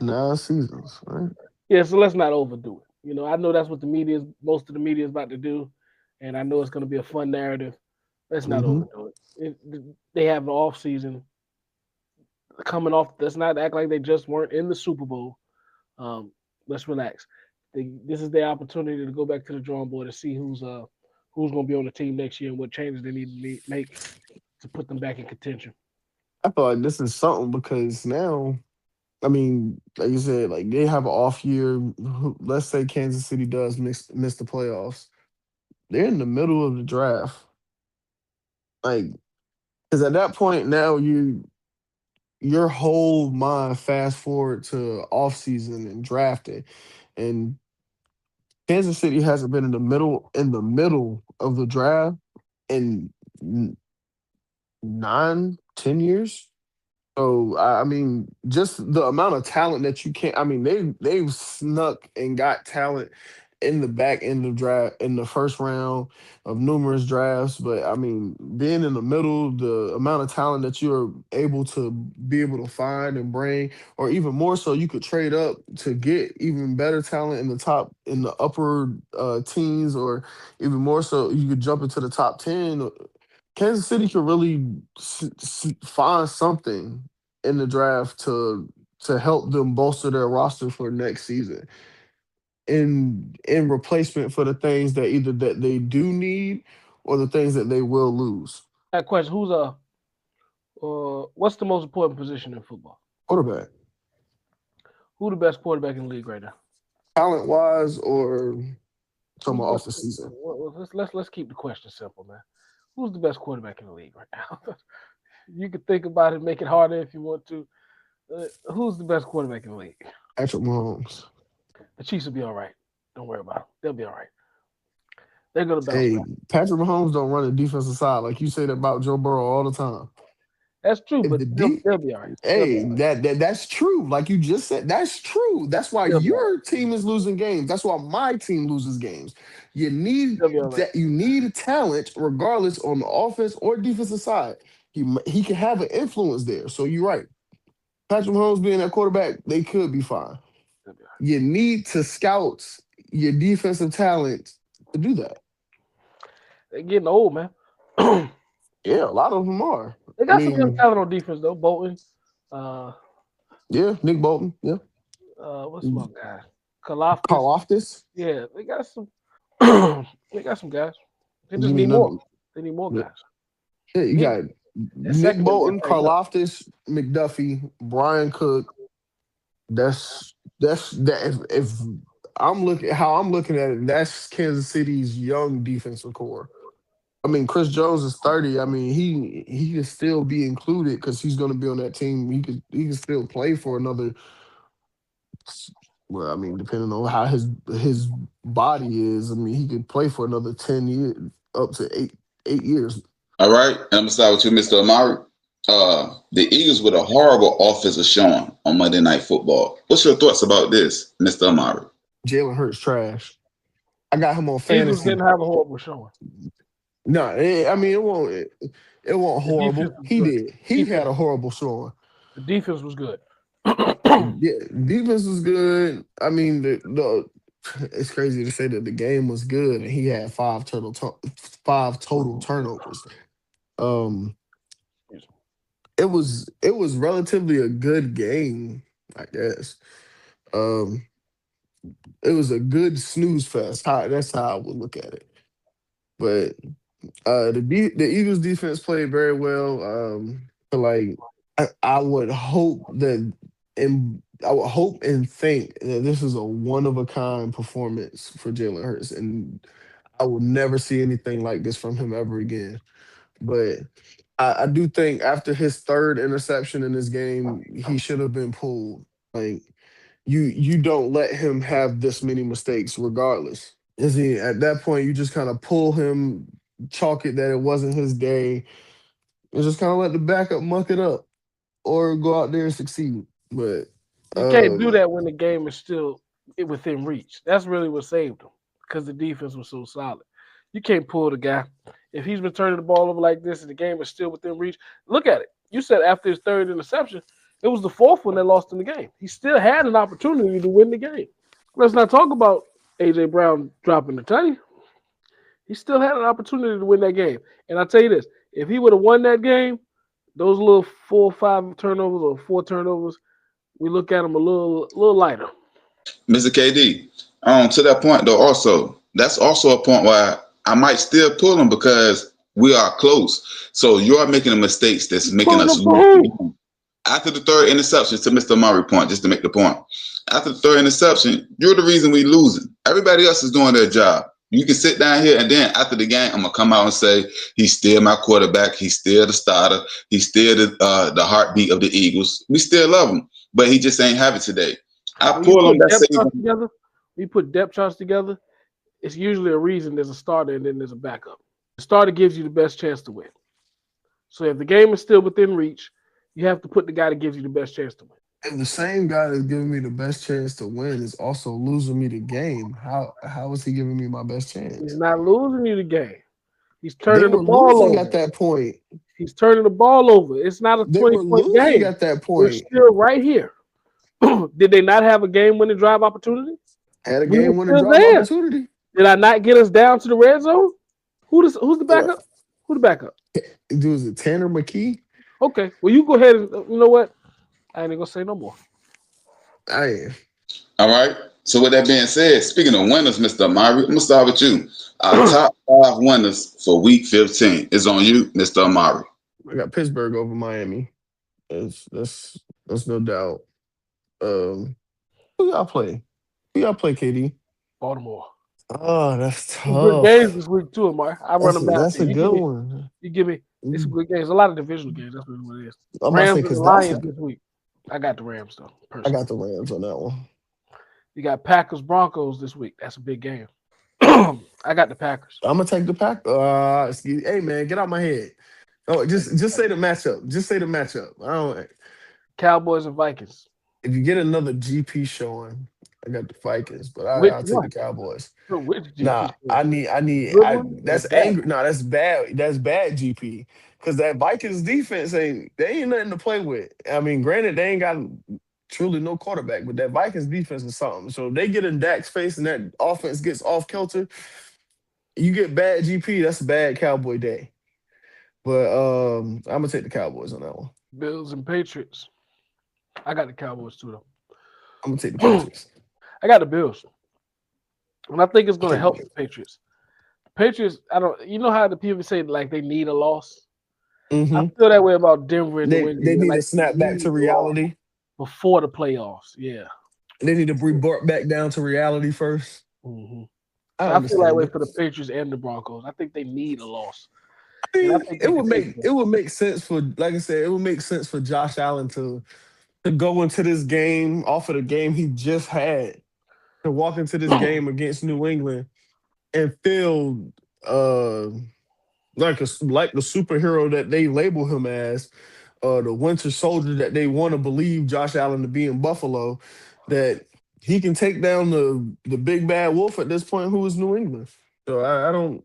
9 seasons, right? Yeah, so let's not overdo it. I know that's what most of the media is about to do, and I know it's going to be a fun narrative. Let's not overdo it. They have an off season coming off. Let's not act like they just weren't in the Super Bowl. Let's relax. This is their opportunity to go back to the drawing board and see who's going to be on the team next year and what changes they need to make to put them back in contention. I feel like this is something because now, I mean, like you said, like they have an off year. Let's say Kansas City does miss the playoffs. They're in the middle of the draft. Like, because at that point now your whole mind fast forward to off season and drafting, and Kansas City hasn't been in the middle of the draft in 9, 10 years. So I mean, just the amount of talent that you can't. I mean, they've snuck and got talent in the back end of draft in the first round of numerous drafts. But I mean, being in the middle, the amount of talent that you're able to find and bring, or even more so, you could trade up to get even better talent in the upper teens, or even more so, you could jump into the top 10. Kansas City could really find something in the draft to help them bolster their roster for next season, in replacement for the things that either that they do need or the things that they will lose. That question: what's the most important position in football? Quarterback. Who the best quarterback in the league right now? Talent wise, or talking about off the season? Let's keep the question simple, man. Who's the best quarterback in the league right now? You can think about it, make it harder if you want to. Who's the best quarterback in the league? Patrick Mahomes. The Chiefs will be all right. Don't worry about them. They'll be all right. They're gonna bounce Hey, back. Patrick Mahomes don't run the defensive side like you say that about Joe Burrow all the time. That's true, If but the they'll be all right. Hey, that's true. Like you just said, that's true. That's why your team is losing games. That's why my team loses games. You need that. You need talent, regardless on the offense or defensive side. He can have an influence there. So you're right. Patrick Mahomes being that quarterback, they could be fine. You need to scout your defensive talent to do that. They're getting old, man. Yeah, a lot of them are. They got some young talent on defense though. Bolton. Yeah, Nick Bolton. Yeah. What's my guy? Karlaftis. Yeah, they got some. They got some guys. They just need more. They need more guys. Yeah, you got Nick Bolton, Karlaftis, McDuffie, Brian Cook. That's that. If I'm looking how I'm looking at it, that's Kansas City's young defensive core. I mean, Chris Jones is 30. I mean, he can still be included because he's going to be on that team. He can still play for another. Well, I mean, depending on how his body is, I mean, he could play for another 10 years, up to eight years. All right, and I'm gonna start with you, Mr. Amari. The Eagles with a horrible offensive showing on Monday Night Football. What's your thoughts about this, Mr. Amari? Jalen Hurts trash. I got him on fantasy. Eagles didn't have a horrible showing. No, I mean it won't horrible. He did. He had a horrible showing. The defense was good. Yeah, defense was good. I mean, it's crazy to say that the game was good and he had five total turnovers. It was relatively a good game, I guess. It was a good snooze fest. That's how I would look at it. But the Eagles defense played very well. I would hope that, and I would hope and think that this is a one of a kind performance for Jalen Hurts, and I will never see anything like this from him ever again. But I do think after his third interception in this game, he should have been pulled. Like you don't let him have this many mistakes, regardless. Is he at that point? You just kind of pull him, chalk it that it wasn't his day, and just kind of let the backup muck it up, or go out there and succeed. But you can't do that when the game is still within reach. That's really what saved him because the defense was so solid. You can't pull the guy. If he's been turning the ball over like this and the game is still within reach, look at it. You said after his third interception, it was the fourth one that lost in the game. He still had an opportunity to win the game. Let's not talk about A.J. Brown dropping the tutty. He still had an opportunity to win that game. And I'll tell you this, if he would have won that game, those little 4 or 5 turnovers or 4 turnovers, we look at them a little lighter. Mr. KD, to that point though, also, that's also a point where I might still pull him because we are close. So you're making the mistakes that's making us lose. After the third interception, to Mr. Murray point, just to make the point. After the third interception, you're the reason we losing. Everybody else is doing their job. You can sit down here and then after the game, I'm gonna come out and say he's still my quarterback. He's still the starter. He's still the heartbeat of the Eagles. We still love him, but he just ain't have it today. I pull him. We put depth charts together. It's usually a reason there's a starter and then there's a backup. The starter gives you the best chance to win. So if the game is still within reach, you have to put the guy that gives you the best chance to win. If the same guy that's giving me the best chance to win is also losing me the game, how is he giving me my best chance? He's not losing you the game. He's turning the ball over. At that point. He's turning the ball over. It's not a 20-point game. At that point. We're still right here. Did they not have a game-winning drive opportunity? Had a game-winning drive opportunity. Did I not get us down to the red zone? Who's the backup? Who the backup? Was it Tanner McKee? Okay. Well, you go ahead and you know what? I ain't gonna say no more. I am. All right. So with that being said, speaking of winners, Mr. Amari, I'm gonna start with you. Our top 5 winners for Week 15 is on you, Mr. Amari. I got Pittsburgh over Miami. That's no doubt. Who y'all play? Who y'all play, KD? Baltimore. Oh, that's tough. Good games this week too, Amari. I run them back. That's a good one. You give me. It's some good games. A lot of divisional games. That's what it is. I'm Rams and Lions this week. I got the Rams though. Personally. I got the Rams on that one. You got Packers Broncos this week. That's a big game. I got the Packers. I'm gonna take the Packers. Hey man, get out my head. Oh, just say the matchup. Just say the matchup. I don't. Cowboys and Vikings. If you get another GP showing, I got the Vikings, but Which I'll take the one? Cowboys. Which Nah, GP fan? Dribbling or that's that? angry. No, that's bad. That's bad GP. Because that Vikings defense ain't nothing to play with. I mean, granted, they ain't got truly no quarterback, but that Vikings defense is something. So if they get in Dak's face and that offense gets off kilter, you get bad GP, that's a bad Cowboy day. But I'm gonna take the Cowboys on that one. Bills and Patriots. I got the Cowboys too, though. I'm gonna take the Patriots. I got the Bills, and I think it's going to Take the help the Bills. Patriots. Patriots, I don't. You know how the people say like they need a loss. I Hmm. feel that way about Denver and New They England. need to Like they snap back need to a loss reality. before the playoffs. Yeah. They need to bring Bart back down to reality first. hmm I So I feel that understand way it. for the Patriots and the Broncos. I think they need a loss, I and I mean, think they can take it one. would make sense for, like I said, it would make sense for Josh Allen to go into this game off of the game he just had, to walk into this game against New England and feel uh like the superhero that they label him as, the Winter Soldier that they want to believe Josh Allen to be in Buffalo, that he can take down the big bad wolf at this point, who is New England. So I don't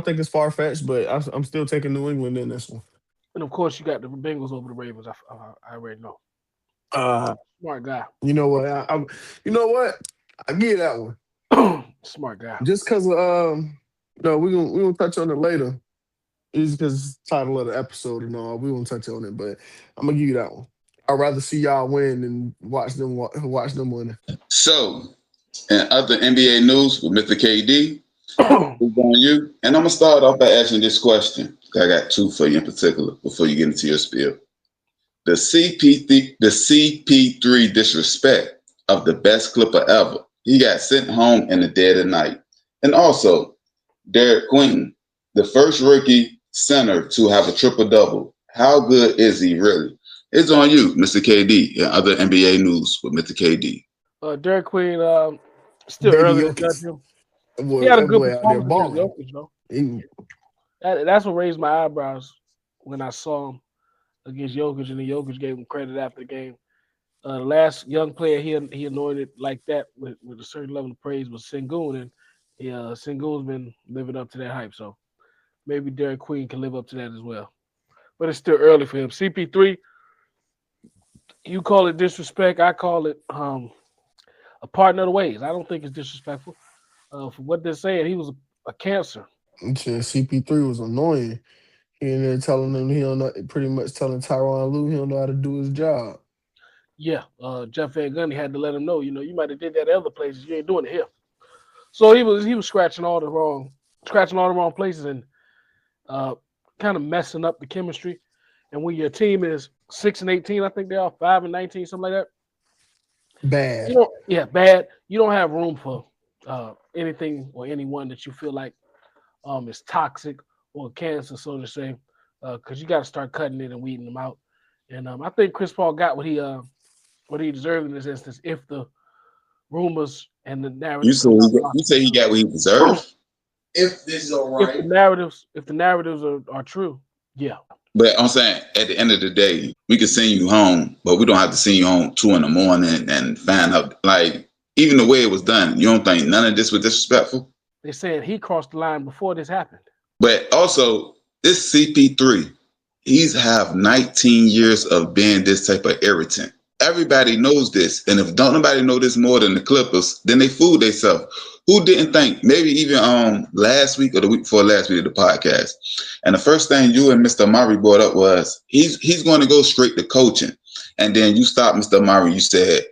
think it's far fetched, but I'm still taking New England in this one. And of course, you got the Bengals over the Ravens. I already know. Uh, Smart guy. you know what? You know what? I give you that one. Smart guy. Just because no, we gonna touch on it later. It's because it's the title of the episode and all. We won't touch on it, but I'm gonna give you that one. I'd rather see y'all win than watch them win. So, in other NBA news with Mr. KD, who's on you? And I'm gonna start off by asking this question. I got two for you in particular before you get into your spiel. The CP3 disrespect of the best Clipper ever. He got sent home in the dead of night. And also, Derek Queen, the first rookie center to have a triple double. How good is he really? It's on you, Mr. KD, and other NBA news with Mr. KD. Derek Queen, still Baby early to judge Jokic, him. He had a that good boy out there performance against balling. Jokic, though. He, That's what raised my eyebrows when I saw him against Jokic, and the Jokic gave him credit after the game. The last young player he anointed like that with a certain level of praise was Sengun, and Sengun's been living up to that hype. So maybe Derek Queen can live up to that as well. But it's still early for him. CP3, you call it disrespect. I call it a partner of the ways. I don't think it's disrespectful. For what they're saying, he was a cancer. CP3 was annoying. He in there telling them he don't know, pretty much telling Tyronn Lue he don't know how to do his job. Yeah, Jeff Van Gundy had to let him know. You might have did that at other places. You ain't doing it here. So he was scratching all the wrong places and kind of messing up the chemistry. And when your team is 6-18, I think they are 5-19, something like that. Bad. Bad. You don't have room for anything or anyone that you feel like is toxic or cancer, so to say, because you got to start cutting it and weeding them out. And I think Chris Paul got what he deserved in this instance. If the rumors and the You narratives say come out, you say he got what he deserved. If this is all if the narratives are true, yeah. But I'm saying at the end of the day, we can send you home, but we don't have to send you home 2 a.m. and find out. Like, even the way it was done, you don't think none of this was disrespectful? They said he crossed the line before this happened. But also, this CP3, he's have 19 years of being this type of irritant. Everybody knows this. And if don't nobody know this more than the Clippers, then they fooled themselves. Who didn't think, maybe even last week or the week before last week of the podcast. And the first thing you and Mr. Murray brought up was he's going to go straight to coaching. And then you stopped Mr. Murray. You said,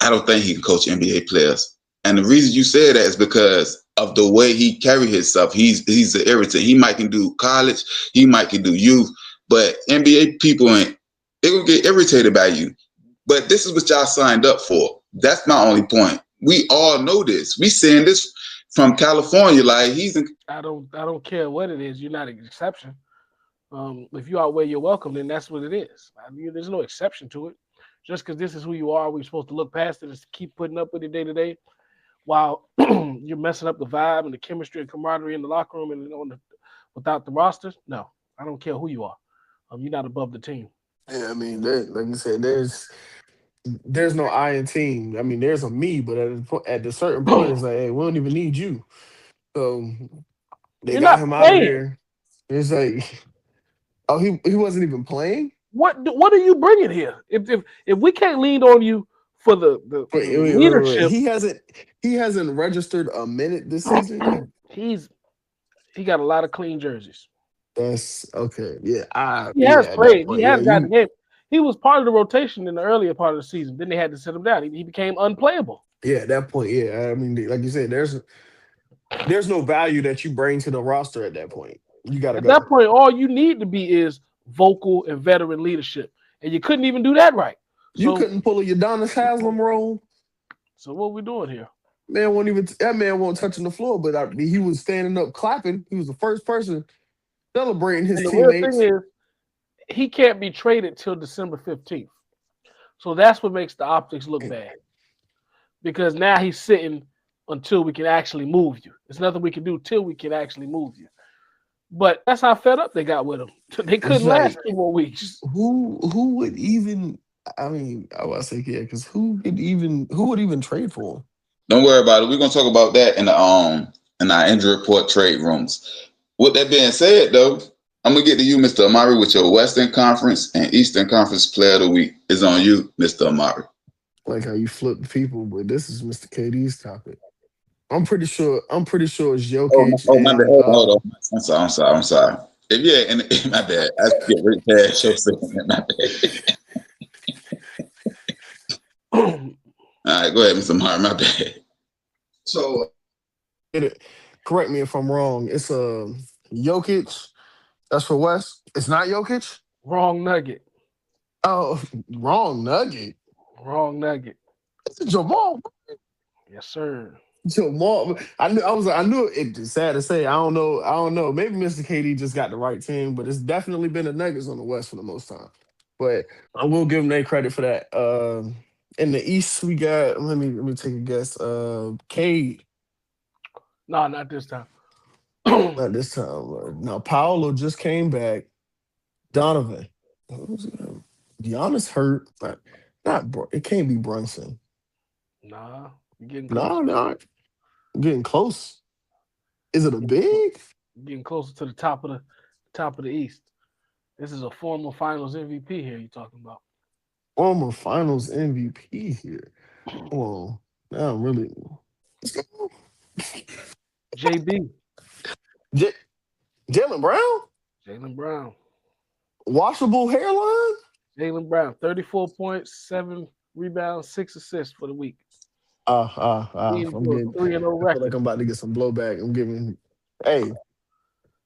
I don't think he can coach NBA players. And the reason you said that is because of the way he carry himself. He's an irritant. He might can do college, he might can do youth, but NBA people ain't. They gonna get irritated by you. But this is what y'all signed up for. That's my only point. We all know this. We seeing this from California. Like I don't care what it is. You're not an exception. If you are where you're welcome, then that's what it is. I mean, there's no exception to it. Just because this is who you are, we're supposed to look past it and keep putting up with it day to day, while you're messing up the vibe and the chemistry and camaraderie in the locker room and without the rosters. No, I don't care who you are. You're not above the team. Yeah, I mean, like you said, there's no I in team. I mean, there's a me, but at the certain point, it's like, hey, we don't even need you. So they You're got not him out of playing. there. It's like, oh, he wasn't even playing. What are you bringing here? If we can't lean on you for the Wait. leadership, He hasn't registered a minute this season. he got a lot of clean jerseys. That's okay. Yeah, He has at that played. He point, yeah, has gotten the game. He was part of the rotation in the earlier part of the season. Then they had to sit him down. He became unplayable. yeah, at that point, yeah. I mean, like you said, there's no value that you bring to the roster at that point. You got to At that go. point, all you need to be is vocal and veteran leadership, and you couldn't even do that right. You So, couldn't pull a Udonis Haslam role. so what are we doing here? That man won't touching the floor, but he was standing up clapping. He was the first person celebrating his And the weird teammates. thing is, he can't be traded till December 15th. So that's what makes the optics look bad. Because now he's sitting until we can actually move you. There's nothing we can do till we can actually move you. But that's how fed up they got with him. They couldn't last 2 more weeks. Who would even? I mean, I was say yeah, because who would even trade for him? Don't worry about it. We're gonna talk about that in our injury report trade rooms. With that being said, though, I'm gonna get to you, Mr. Amari, with your Western Conference and Eastern Conference Player of the Week. It's on you, Mr. Amari. Like how you flip the people, but this is Mr. KD's topic. I'm pretty sure it's Jokic. My bad. Hold on. I'm sorry. If yeah, and my bad. I get really past your segment. My bad. All right, go ahead, Mr. Amari. My bad. So, correct me if I'm wrong. It's Jokic. That's for West. It's not Jokic. Wrong nugget. Oh, wrong nugget. Wrong nugget. It's Jamal. Yes, sir. Jamal. I knew it's sad to say. I don't know. Maybe Mr. KD just got the right team, but it's definitely been the Nuggets on the West for the most time. But I will give them their credit for that. In the East, we got. Let me take a guess. Cade. No, not this time. Not this time. No, Paolo just came back. Donovan. Giannis hurt. It can't be Brunson. Nah, you're getting close. No. I'm getting close. Is it a big? Getting closer to the top of the East. This is a former Finals MVP here. You talking about? Former Finals MVP here. Well, now I'm really. JB. Jaylen Brown. Jaylen Brown. Washable hairline. Jaylen Brown, 34 points, 7 rebounds, 6 assists for the week. I'm getting 3-0 record. I feel like I'm about to get some blowback. I'm giving. Hey,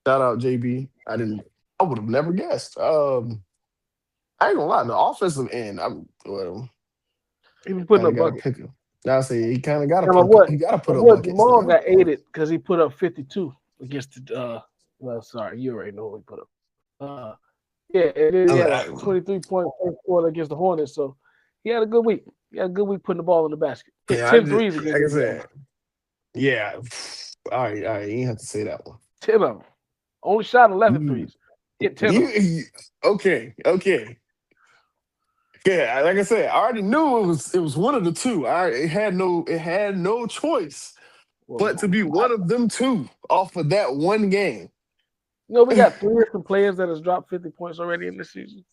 shout out JB. I would have never guessed. I ain't gonna lie. The offensive end, He was putting up buckets. I say he kind of got to. He got to put up buckets. Jamal got aided because he put up 52 against the. Well, sorry, you already know what he put up. Yeah, and then he had 23 points scored against the Hornets, so he had a good week. He had a good week putting the ball in the basket. 10 threes against like I said. Yeah. All right. You didn't have to say that one. 10 of them. Only shot 11 threes. Hit 10 of them. Okay. Yeah, like I said, I already knew it was one of the two. It had no choice but to be one of them two off of that one game. You know, we got 3 different players that has dropped 50 points already in this season.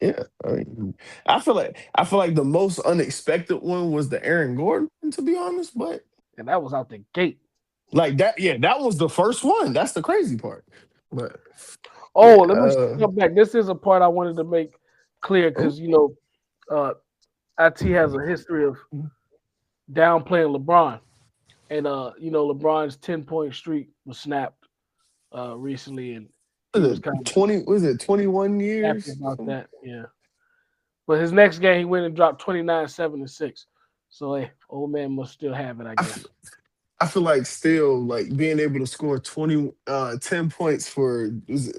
Yeah, I feel like the most unexpected one was the Aaron Gordon, to be honest, and that was out the gate. Like that, yeah, that was the first one. That's the crazy part. But let me come back. This is a part I wanted to make clear because IT has a history of downplaying LeBron, and LeBron's 10-point streak was snapped recently, and it was kind of 21 years? Happy about that, yeah. But his next game, he went and dropped 29, 7, and 6. So, hey, old man must still have it, I guess. I feel like still, like, being able to score 10 points for,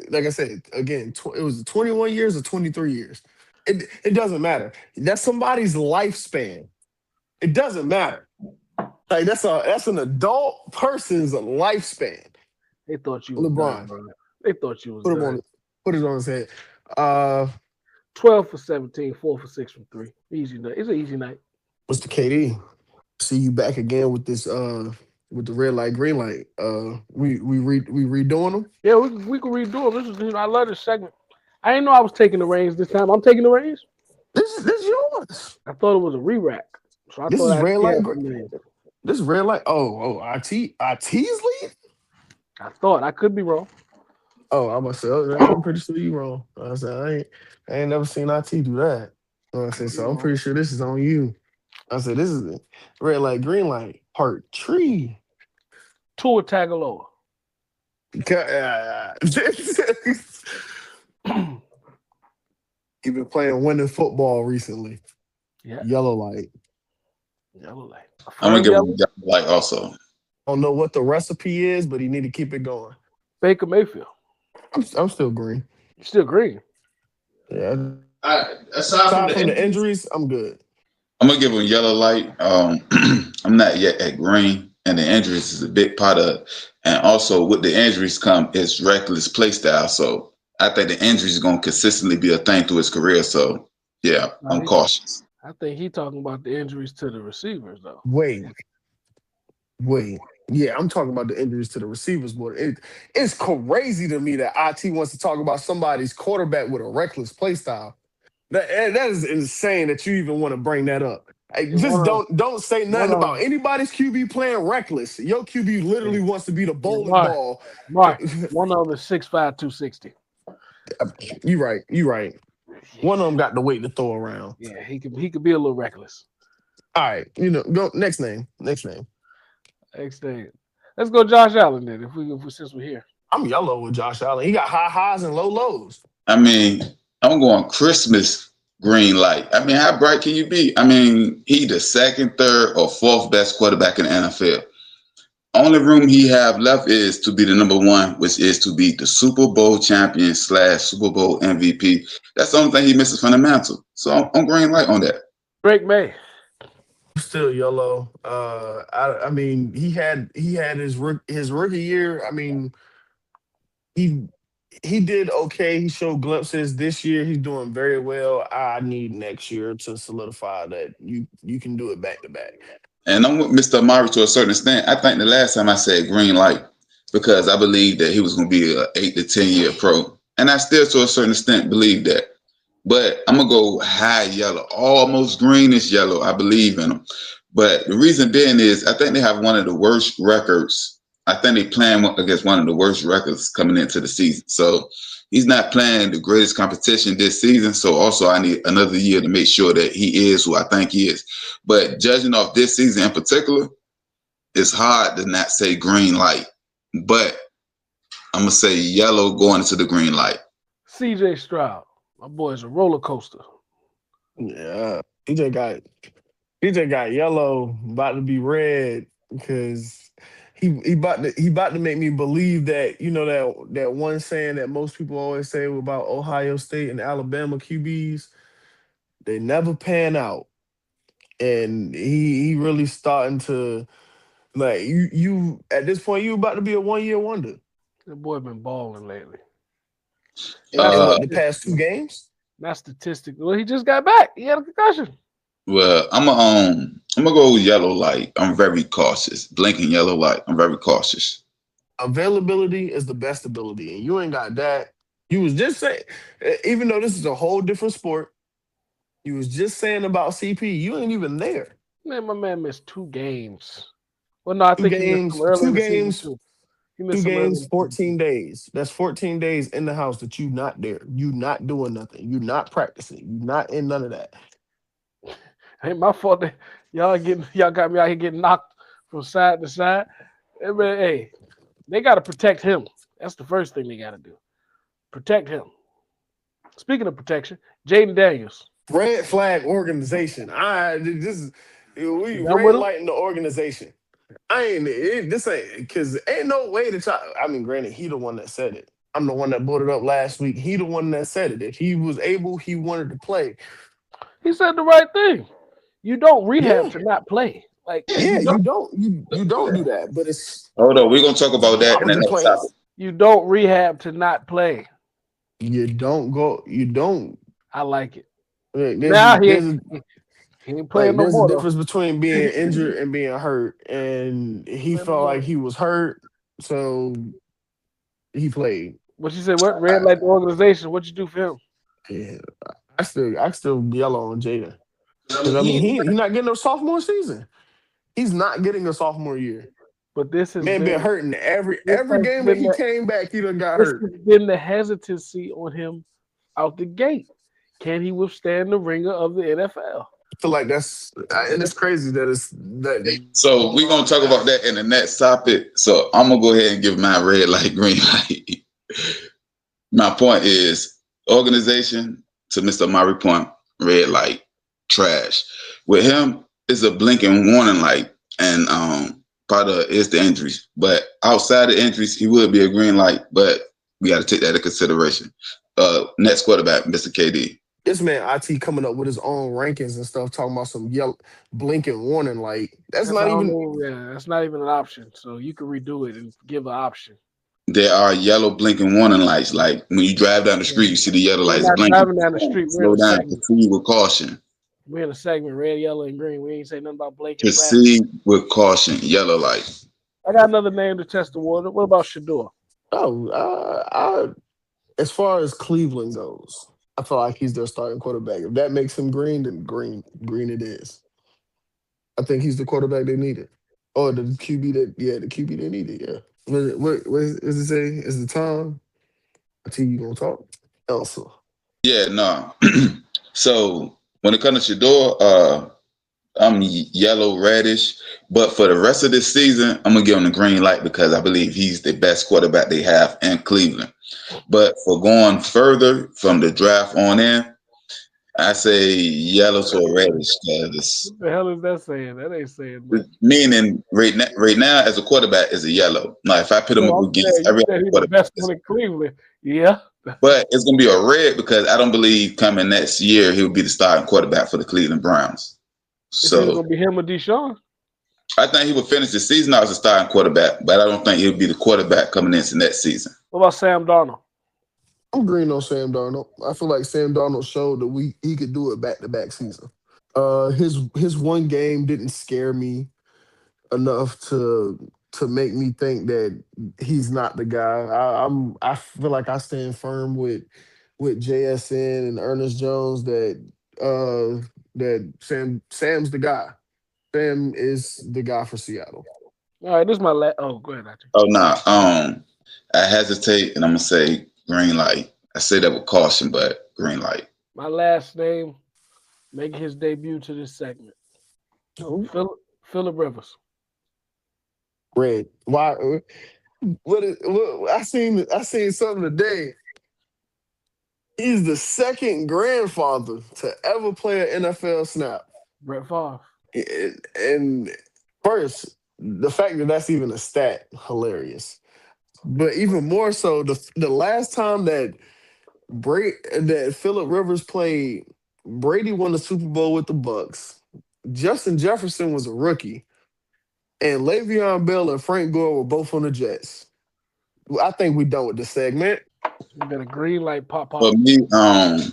like I said, again, it was 21 years or 23 years. It doesn't matter. That's somebody's lifespan. It doesn't matter. Like, that's an adult person's lifespan. They thought you was LeBron. done, bro. They thought you was put it on his head. 12 for 17, 4 for 6 from 3. Easy night. It's an easy night. Mr. KD, see you back again with this with the red light, green light. We redoing them. Yeah, we can redo them. This is I love this segment. I didn't know I was taking the reins this time. I'm taking the reins. This is yours. I thought it was a re-rack. So I This thought is red light, green. green. This is red light. IT's lead. I thought I could be wrong. Oh, I'm gonna say, I'm pretty sure you wrong. I said I ain't never seen IT do that. I said, so I'm pretty sure this is on you. I said, this is red light, green light, part 3. Tua Tagovailoa. You've been playing winning football recently. Yeah. Yellow light. Yellow light. I'm gonna give him yellow light also. I don't know what the recipe is, but he need to keep it going. Baker Mayfield. I'm still green. You're still green. Yeah. Aside from the injuries, I'm good. I'm gonna give him yellow light. I'm not yet at green, and the injuries is a big part of it. And also with the injuries come is reckless play style. So I think the injuries are gonna consistently be a thing through his career. So yeah, I'm cautious. I think he talking about the injuries to the receivers though. Wait. Yeah, I'm talking about the injuries to the receivers, but it's crazy to me that IT wants to talk about somebody's quarterback with a reckless play style. That is insane that you even want to bring that up. Don't say nothing about anybody's QB playing reckless. Your QB literally wants to be the bowling ball. Mark, one of them is 6'5", 260. You right. One of them got the weight to throw around. Yeah, he could be a little reckless. All right, go next name. Next name. Let's go Josh Allen then, if we since we're here. I'm yellow with Josh Allen. He got high highs and low lows. I mean, I'm going Christmas green light. I mean, how bright can you be? I mean, he the second, third, or fourth best quarterback in the NFL. Only room he have left is to be the number 1, which is to be the Super Bowl champion / Super Bowl MVP. That's the only thing he misses from the mantle. So I'm green light on that. Drake May. Still yellow. I mean, he had his rookie year. I mean, he did okay. He showed glimpses. This year, he's doing very well. I need next year to solidify that you can do it back to back. And I'm with Mr. Amari to a certain extent. I think the last time I said green light because I believe that he was going to be an 8 to 10 year pro, and I still to a certain extent believe that. But I'm going to go high yellow, almost greenish yellow. I believe in him. But the reason being is I think they have one of the worst records. I think they playing against one of the worst records coming into the season. So he's not playing the greatest competition this season. So also I need another year to make sure that he is who I think he is. But judging off this season in particular, it's hard to not say green light. But I'm going to say yellow going into the green light. CJ Stroud. My boy's a roller coaster. Yeah, DJ got yellow, about to be red because he about to make me believe that that one saying that most people always say about Ohio State and Alabama QBs, they never pan out, and he really starting to like you at this point you about to be a 1-year wonder. That boy been balling lately. The past 2 games? Not statistic. Well, he just got back. He had a concussion. Well, I'm gonna go yellow light. I'm very cautious. Blinking yellow light. I'm very cautious. Availability is the best ability, and you ain't got that. You was just saying, even though this is a whole different sport, you was just saying about CP. You ain't even there. Man, my man missed 2 games. Well, no, I think he missed 2 games. Too. 2 games, 14 days. That's 14 days in the house that you not there. You not doing nothing. You not practicing. You not in none of that. Ain't my fault that y'all got me out here getting knocked from side to side. Hey, they got to protect him. That's the first thing they got to do. Protect him. Speaking of protection, Jaden Daniels. Red flag organization. We red lighting the organization. This ain't because ain't no way to try. I mean, granted, he the one that said it. I'm the one that brought it up last week. He the one that said it. If he was able, he wanted to play. He said the right thing. You don't rehab to not play. You don't do that. But it's hold on. We're gonna talk about that in the next topic. You don't rehab to not play. You don't go. You don't. I like it. Now he ain't playing no there's more. a difference between being injured and being hurt, and he felt like he was hurt, so he played. What you said? What red light the organization? What you do for him? Yeah, I still yellow on Jada because I mean he's not getting a sophomore season. He's not getting a sophomore year. But this has been hurting every game that he came back. He done got hurt. This has been the hesitancy on him out the gate. Can he withstand the ringer of the NFL? I feel like that's and it's crazy that it's that. So we're gonna talk about that in the next topic. So I'm gonna go ahead and give my red light, green light. My point is organization to Mr. Amari point, red light, trash. With him, it's a blinking warning light, and part of it is the injuries. But outside the injuries, he would be a green light, but we got to take that into consideration. Next quarterback, Mr. KD. This man IT coming up with his own rankings and stuff, talking about some yellow blinking warning light. That's not even an option. So you can redo it and give an option. There are yellow blinking warning lights. Like when you drive down the street, you see the yellow lights blinking. Driving down the street, slow down, proceed with caution. We're in a segment, red, yellow, and green. We ain't say nothing about blinking. Proceed with caution, yellow light. I got another name to test the water. What about Shedeur? As far as Cleveland goes, I feel like he's their starting quarterback. If that makes him green, then green it is. I think he's the quarterback they needed. Or the QB the QB they needed, yeah. What does it say? Is the time? I tell you gonna talk? Elsa. Yeah, no. So when it comes to Shedeur, I'm yellow reddish. But for the rest of this season, I'm gonna give him the green light because I believe he's the best quarterback they have in Cleveland. But for going further from the draft on in, I say yellow to a reddish. What the hell is that saying? That ain't saying much. Meaning right now as a quarterback is a yellow. Now if I put him against every other quarterback, the best one in Cleveland, yeah. But it's gonna be a red because I don't believe coming next year he'll be the starting quarterback for the Cleveland Browns. So it's gonna be him or Deshaun. I think he will finish the season out as a starting quarterback, but I don't think he'll be the quarterback coming into next season. What about Sam Darnold? I'm green on Sam Darnold. I feel like Sam Darnold showed that he could do it back-to-back season. His one game didn't scare me enough to make me think that he's not the guy. I feel like I stand firm with JSN and Ernest Jones that Sam's the guy. Sam is the guy for Seattle. All right, this is my last. Oh, go ahead, Archie. Oh no, I hesitate and I'm gonna say green light. I say that with caution, but green light. My last name, making his debut to this segment. Phillip Rivers. Red. Why? What? I seen something today. He's the second grandfather to ever play an NFL snap. Brett Favre. And first, the fact that that's even a stat, hilarious. But even more so, the last time that Phillip Rivers played, Brady won the Super Bowl with the Bucs. Justin Jefferson was a rookie, and Le'Veon Bell and Frank Gore were both on the Jets. I think we're done with this segment. You got a green light pop. For me, I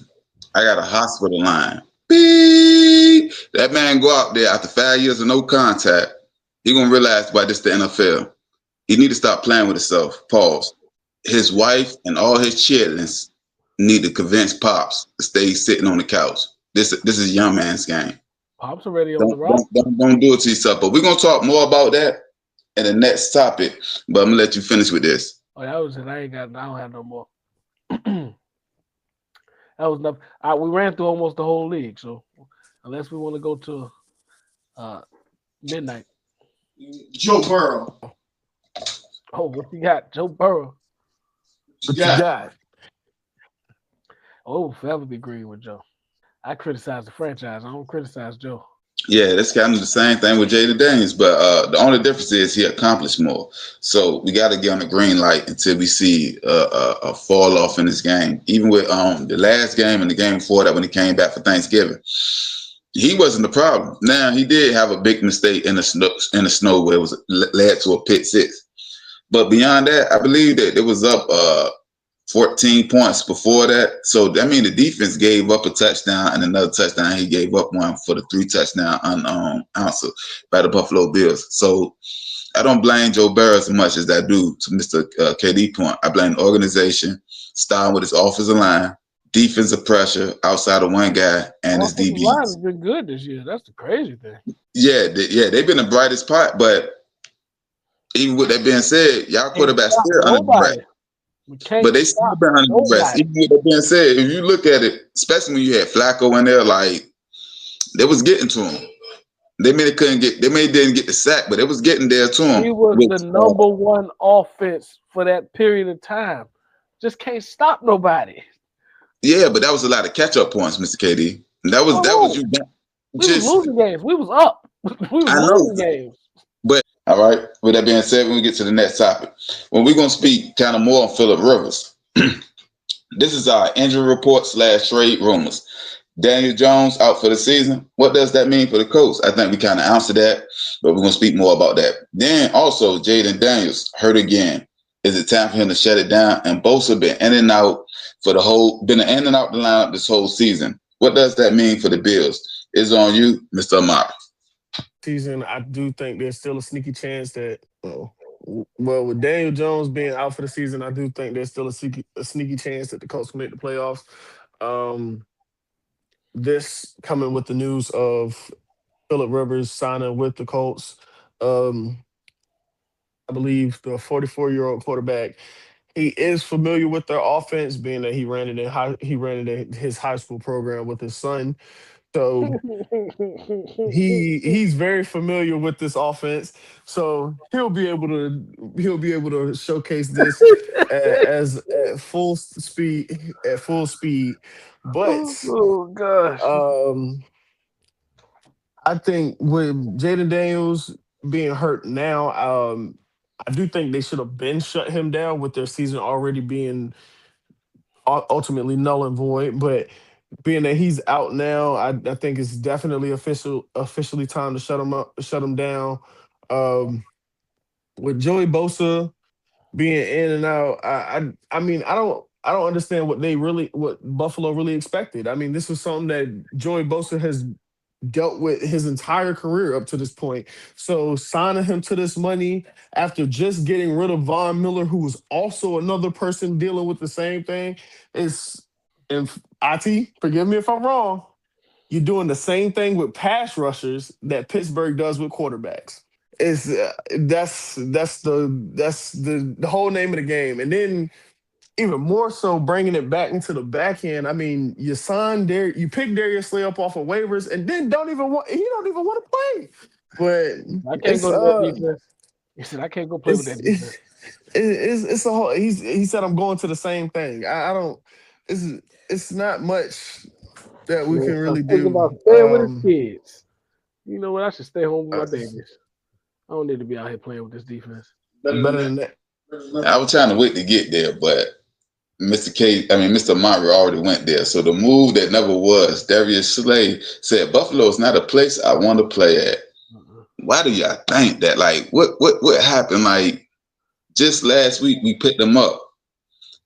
got a hospital line. Beep. That man go out there after 5 years of no contact. He gonna realize why this the NFL. He need to stop playing with himself. Pause. His wife and all his cheerleaders need to convince Pops to stay sitting on the couch. This is young man's game. Pop's already on the roster. Don't do it to yourself. But we're gonna talk more about that in the next topic. But I'm gonna let you finish with this. Oh, that was it. I don't have no more. That was enough. We ran through almost the whole league. So unless we want to go to midnight. Joe Burrow. Oh, what you got? Joe Burrow. What you got? Oh, forever be green with Joe. I criticize the franchise. I don't criticize Joe. Yeah, that's kind of the same thing with Jada Daniels, but the only difference is he accomplished more. So we got to get on the green light until we see a fall off in this game. Even with the last game and the game before that when he came back for Thanksgiving, he wasn't the problem. Now he did have a big mistake in the snow where it was led to a pick six. But beyond that, I believe that it was up 14 points before that. So, I mean, the defense gave up a touchdown and another touchdown. He gave up one for the 3-touchdown answer by the Buffalo Bills. So, I don't blame Joe Burrow as much as I do to Mr. KD point. I blame the organization, starting with his offensive line, defensive pressure outside of one guy, and his DBs. Line has been good this year. That's the crazy thing. Yeah, they've been the brightest part. But even with that being said, y'all quarterbacks still under threat. But they still been under duress. Even with that being said, if you look at it, especially when you had Flacco in there, like they was getting to him. They didn't get the sack, but it was getting there to him. He was the number one offense for that period of time. Just can't stop nobody. Yeah, but that was a lot of catch-up points, Mr. KD. That was you. We was losing games. We was up. We was losing games. But all right. With that being said, when we get to the next topic, when we're gonna speak kind of more on Phillip Rivers. This is our injury report / trade rumors. Daniel Jones out for the season. What does that mean for the Colts? I think we kind of answered that, but we're gonna speak more about that. Then also Jaden Daniels hurt again. Is it time for him to shut it down? And Bosa been in and out the lineup this whole season. What does that mean for the Bills? It's on you, Mr. Amari. Season, I do think there's still a sneaky chance that, well, with Daniel Jones being out for the season, I do think there's still a sneaky chance that the Colts can make the playoffs. This coming with the news of Phillip Rivers signing with the Colts. I believe the 44-year-old quarterback, he is familiar with their offense, being that he ran it in his high school program with his son. So he's very familiar with this offense. So he'll be able to showcase this as at full speed. But oh gosh, I think with Jaden Daniels being hurt now, I do think they should have been shut him down with their season already being ultimately null and void. But being that he's out now, I think it's definitely officially time to shut him down. With Joey Bosa being in and out, I mean, I don't understand what Buffalo really expected. I mean, this was something that Joey Bosa has dealt with his entire career up to this point. So signing him to this money after just getting rid of Von Miller, who was also another person dealing with the same thing, is, and IT, forgive me if I'm wrong, you're doing the same thing with pass rushers that Pittsburgh does with quarterbacks. That's the whole name of the game. And then even more so bringing it back into the back end. I mean, you pick Darius Slay up off of waivers, and then he don't even want to play. But I can't go to that defense. He said I can't go play with that defense. It's a whole. He said I'm going to the same thing. I don't. It's not much that we can really do. About staying with his kids. You know what? I should stay home with my babies. I don't need to be out here playing with this defense. Better than that. I was trying to wait to get there, but Mr. Amari already went there. So the move that never was, Darius Slay said, Buffalo is not a place I want to play at. Why do y'all think that? Like, what happened? Like, just last week we picked him up,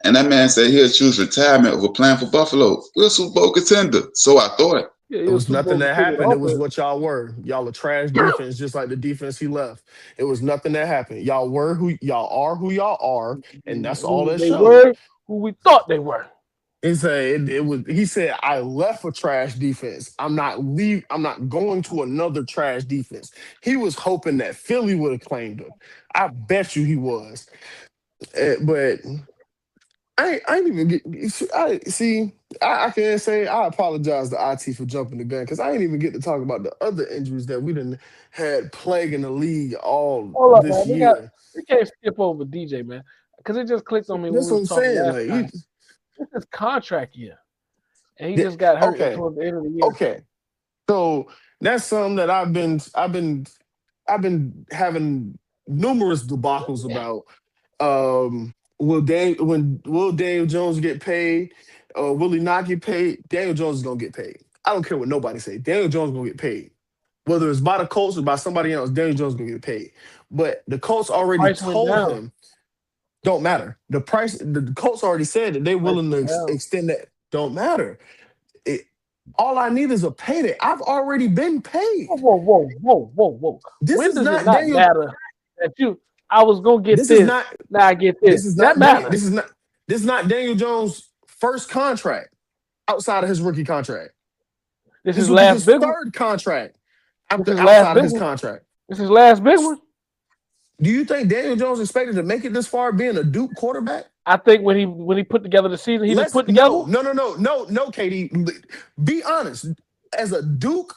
and that man said he'll choose retirement over playing for Buffalo. We're a Super Bowl contender. So I thought. It was nothing that happened. It was what y'all were. Y'all a trash defense, just like the defense he left. It was nothing that happened. Y'all are who y'all are, and that's all that showed. They were who we thought they were. He said, I left a trash defense. I'm not going to another trash defense. He was hoping that Philly would have claimed him. I bet you he was. But I ain't even get. I can't say I apologize to IT for jumping the gun because I ain't even get to talk about the other injuries that we done had plaguing the league this year. We can't skip over DJ, man, because it just clicked on me. That's what I'm saying. It's his contract year, and he just got hurt towards the end of the year. Okay, so that's something that I've been having numerous debacles about. Will Daniel Jones get paid? Will he not get paid? Daniel Jones is gonna get paid. I don't care what nobody say. Daniel Jones is gonna get paid. Whether it's by the Colts or by somebody else, Daniel Jones is gonna get paid. But the Colts already told him. Don't matter. The price, the Colts already said that they're willing to extend that. Don't matter. All I need is a payday. I've already been paid. Whoa. This when is does not it not Daniel. matter that I was gonna get this? Is not. Now I get this. This is That not. matters. This is not Daniel Jones' first contract outside of his rookie contract. This is his third contract outside of his contract. This is last big one. Do you think Daniel Jones expected to make it this far being a Duke quarterback? I think when he put together the season, just put together. No, Katie. Be honest. As a Duke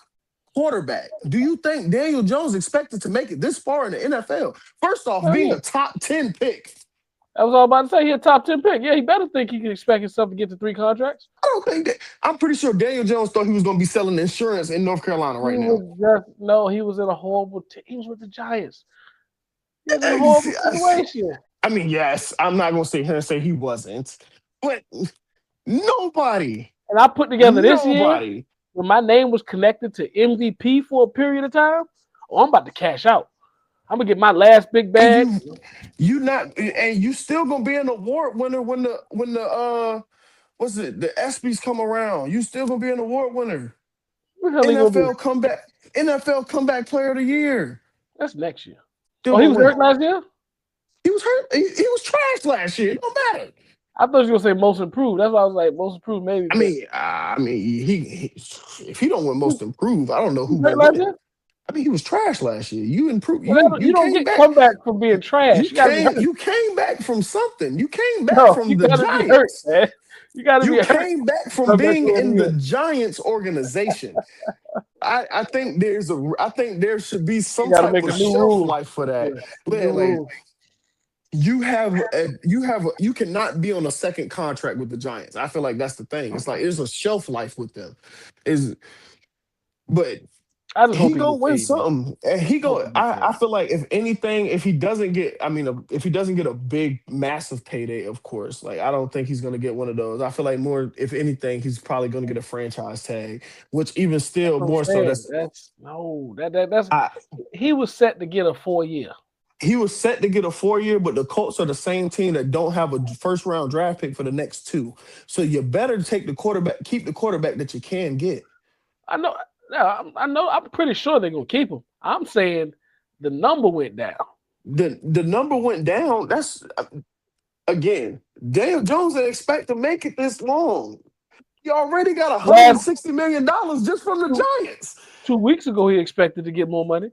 quarterback, do you think Daniel Jones expected to make it this far in the NFL? First off, being a top 10 pick. I was all about to say he a top 10 pick. Yeah, he better think he can expect himself to get to 3 contracts. I don't think that. I'm pretty sure Daniel Jones thought he was going to be selling insurance in North Carolina right now. He was in a horrible team. He was with the Giants. He was in a horrible situation. I mean, yes, I'm not going to sit here and say he wasn't, but nobody. And I put together this year when my name was connected to MVP for a period of time. Oh, I'm about to cash out. I'm gonna get my last big bag. You still gonna be an award winner when the the ESPYs come around. You still gonna be an award winner. NFL comeback player of the year. That's next year. He was hurt last year? He was hurt. He was trash last year. It don't matter. I thought you were gonna say most improved. That's why I was like most improved, maybe. I mean, he if he don't win most improved, I don't know who will win. I mean, he was trash last year. You improved. You don't get comeback from being trash. You came back from something. You came back from the Giants. Hurt, you came back from being in the Giants organization. I think there should be some type of shelf life for that. You cannot be on a second contract with the Giants. I feel like that's the thing. It's like there's a shelf life with them. But he gonna win something. And I feel like if anything, if he doesn't get a big, massive payday, of course, like I don't think he's gonna get one of those. I feel like more, if anything, he's probably gonna get a franchise tag, which even still more so. He was set to get a 4-year. He was set to get a 4-year, but the Colts are the same team that don't have a first-round draft pick for the next 2. So you better keep the quarterback that you can get. I know. I'm pretty sure they're gonna keep him. I'm saying the number went down. The number went down. That's again, Daniel Jones didn't expect to make it this long. He already got $160 million just from the Giants. 2 weeks ago, he expected to get more money.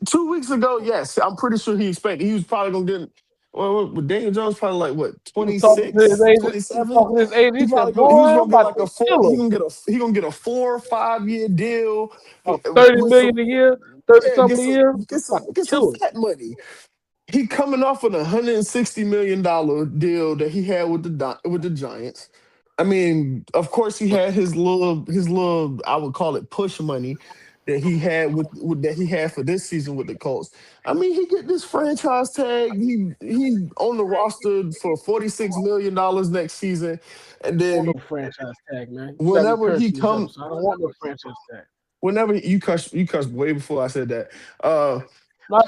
2 weeks ago, yes, I'm pretty sure he expected. He was probably gonna get. Well, Daniel Jones probably like what 26, 27. He's gonna get a 4 or 5 year deal, $30 million a year, 30-something a year. Get some fat money. He coming off of a $160 million deal that he had with the Giants. I mean, of course, he had his little I would call it push money that he had for this season with the Colts. I mean, he get this franchise tag. He on the roster for $46 million next season, and then franchise tag, man. Whenever he comes, I don't want no franchise tag. Whenever you cuss way before I said that. I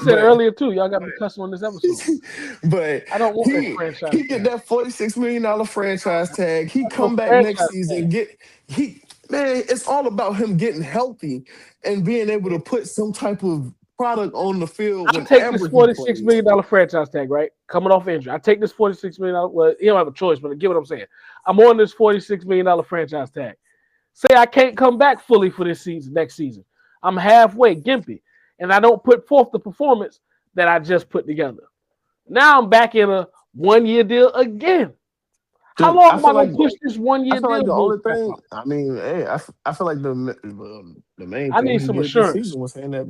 said earlier too. Y'all got me cussing on this episode. But I don't want that franchise. He get that $46 million franchise tag. He come back next season. Man, it's all about him getting healthy and being able to put some type of product on the field. I take this $46 million franchise tag, right? Coming off injury. I take this $46 million. Well, he don't have a choice, but get what I'm saying. I'm on this $46 million franchise tag. Say I can't come back fully for this season, next season. I'm halfway, gimpy, and I don't put forth the performance that I just put together. Now I'm back in a 1-year deal again. How long am I going to push this 1-year deal? Like the only thing, I mean, hey, I feel like the main thing I need some assurance. Was saying that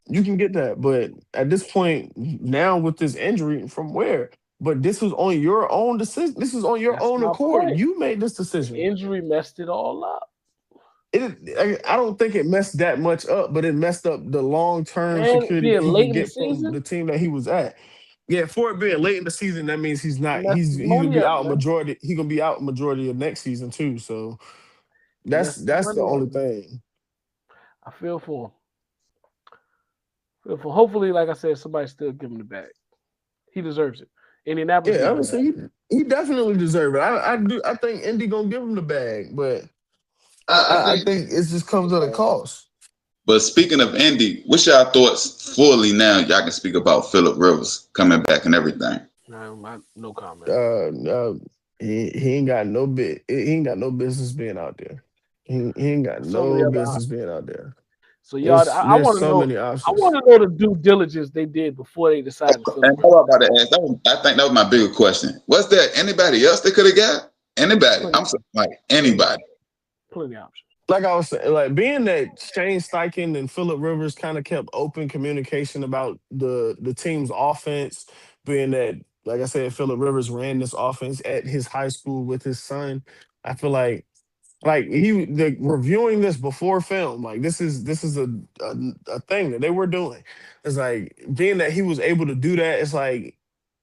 you can get that, but at this point now with this injury, from where? But this was on your own decision. This is on your own accord. Point. You made this decision. The injury messed it all up. I don't think it messed that much up, but it messed up the long-term security he could get from the team that he was at. Yeah, for it being late in the season, that means he's gonna be out majority. He's gonna be out majority of next season too. So that's the only thing. I feel for him. Hopefully, like I said, somebody still give him the bag. He deserves it. Indianapolis. Yeah, I would say he definitely deserves it. I think Indy gonna give him the bag, but I think it just comes at a cost. But speaking of Indy, what's y'all thoughts fully now? Y'all can speak about Phillip Rivers coming back and everything. No comment. He ain't got no he ain't got no business being out there. He ain't got no business being out there. So y'all, I want to know. I want to know the due diligence they did before they decided. And I about to ask. I think that was my bigger question. Was there anybody else they could have got? Anybody? I'm saying like anybody. Plenty of options. Like I was saying, like being that Shane Steichen and Phillip Rivers kind of kept open communication about the team's offense, being that, like I said, Phillip Rivers ran this offense at his high school with his son. I feel like reviewing this before film, like this is a thing that they were doing. It's like being that he was able to do that. It's like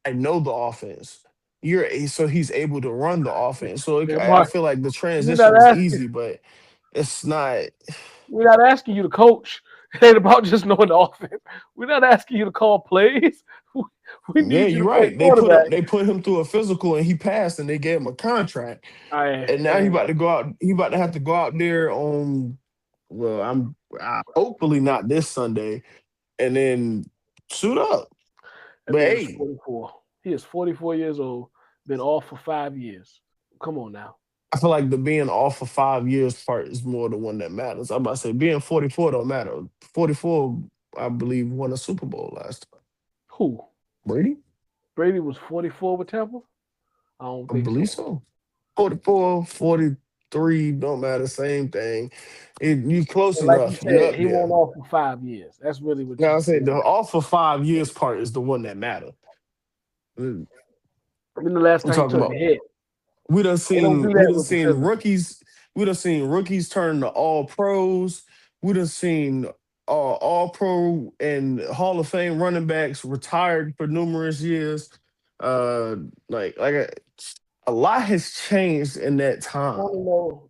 I know the offense. So he's able to run the offense. So I feel like the transition was easy, but it's not. We're not asking you to coach. It ain't about just knowing the offense. We're not asking you to call plays. We need you're right. They put him through a physical and he passed, and they gave him a contract. And now he about to go out. He about to have to go out there on. Well, hopefully not this Sunday, and then suit up. But hey, 44. He is 44 years old. Been off for 5 years. Come on now. I feel like the being off for 5 years part is more the one that matters. I'm about to say being 44 don't matter. 44, I believe, won a Super Bowl last time. Who? Brady? Brady was 44 with Tampa? I believe so. 44, 43, don't matter. Same thing. You close enough. You said, he went off for 5 years. That's really what I said. The off for 5 years part is the one that matters. When the last time you took the hit? We done seen rookies. We done seen rookies turn to all pros. We done seen all pro and Hall of Fame running backs retired for numerous years. A lot has changed in that time. I want to know,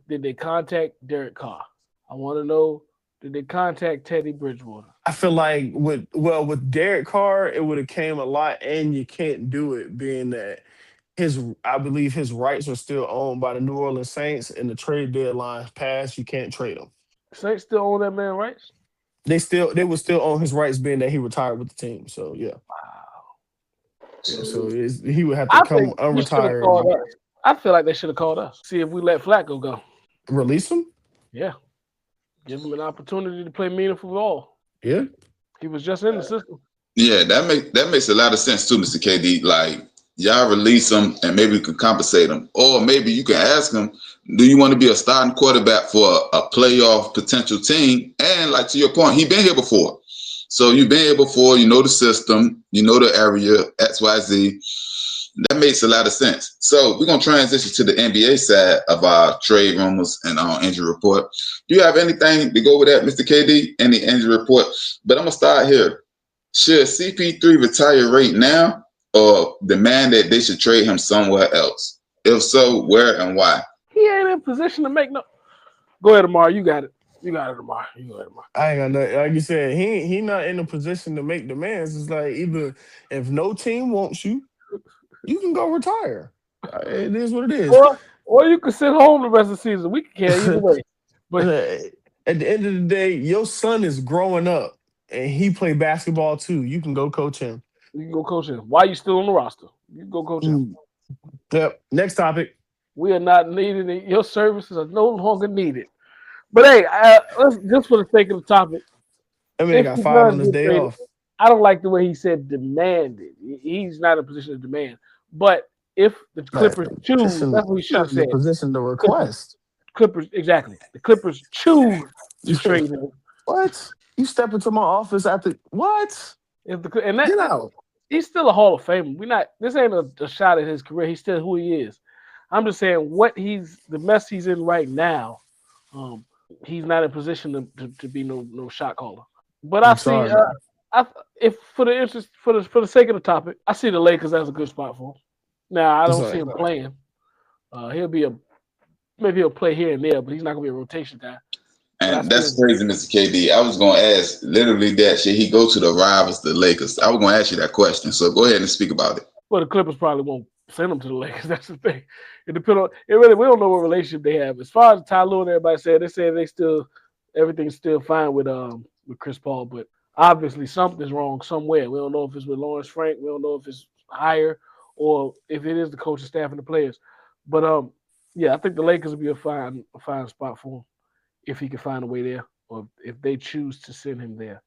did they contact Derek Carr? I want to know, did they contact Teddy Bridgewater? I feel like with Derek Carr, it would have came a lot, and you can't do it being that I believe his rights are still owned by the New Orleans Saints, and the trade deadline passed. You can't trade him. Saints still own that man's rights? They would still own his rights, being that he retired with the team. So yeah. Wow. Yeah, so he would have to come unretired. I feel like they should have called us. See if we let Flacco go. Release him? Yeah. Give him an opportunity to play meaningful ball. Yeah. He was just in the system. Yeah, that makes a lot of sense too, Mr. KD. Like, y'all release him and maybe we can compensate him. Or maybe you can ask him, do you want to be a starting quarterback for a playoff potential team? And like to your point, he's been here before. So you've been here before, you know the system, you know the area, XYZ. That makes a lot of sense. So we're going to transition to the NBA side of our trade rumors and our injury report. Do you have anything to go with that, Mr. KD? Any injury report? But I'm going to start here. Should CP3 retire right now, or demand that they should trade him somewhere else? If so, where and why? He ain't in position to make no. Go ahead, Amar. You got it. You got it, Amar. You go ahead, Amar. I ain't got nothing. Like you said, he not in a position to make demands. It's like either if no team wants you, you can go retire. It is what it is. Or you can sit home the rest of the season. We can care either way. But at the end of the day, your son is growing up and he play basketball too. You can go coach him. You can go coach him. Why are you still on the roster? You can go coach him. Yep. Next topic. We are not needed. Your services are no longer needed. But hey, let's just for the sake of the topic. I mean, he got 5 on his day off. I don't like the way he said demanded. He's not in a position to demand. But if the Clippers choose, that's what he should have said. Position to request. Clippers, exactly. The Clippers choose to trade him. What? You step into my office after what? He's still a Hall of Famer. This ain't a shot at his career. He's still who he is. I'm just saying the mess he's in right now. He's not in position to be no shot caller. But if for the sake of the topic, I see the Lakers as a good spot for him. Now I don't see him playing. Maybe he'll play here and there, but he's not gonna be a rotation guy. And that's crazy, Mr. KD. I was going to ask literally that. Should he go to the rivals, the Lakers? I was going to ask you that question. So go ahead and speak about it. Well, the Clippers probably won't send him to the Lakers. That's the thing. It depends on it. Really, we don't know what relationship they have. As far as Ty Lue and everybody said, they said everything's still fine with Chris Paul, but obviously something's wrong somewhere. We don't know if it's with Lawrence Frank. We don't know if it's higher or if it is the coaching staff and the players. But yeah, I think the Lakers would be a fine spot for him if he can find a way there, or if they choose to send him there.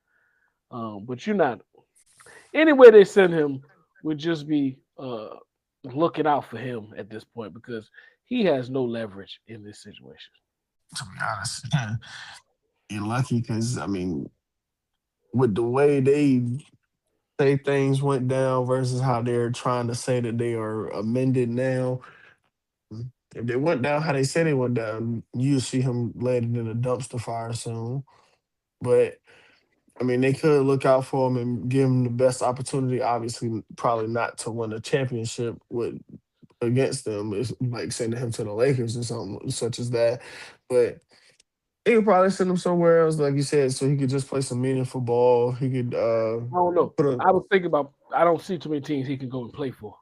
But you're not. Anywhere they send him would just be looking out for him at this point because he has no leverage in this situation. To be honest, you're lucky because I mean, with the way they say things went down versus how they're trying to say that they are amended now. If they went down how they said they went down, you'll see him landing in a dumpster fire soon. But I mean, they could look out for him and give him the best opportunity. Obviously, probably not to win a championship with against them. It's like sending him to the Lakers or something such as that. But they could probably send him somewhere else, like you said, so he could just play some meaningful ball. He could I don't know. I was thinking about. I don't see too many teams he can go and play for.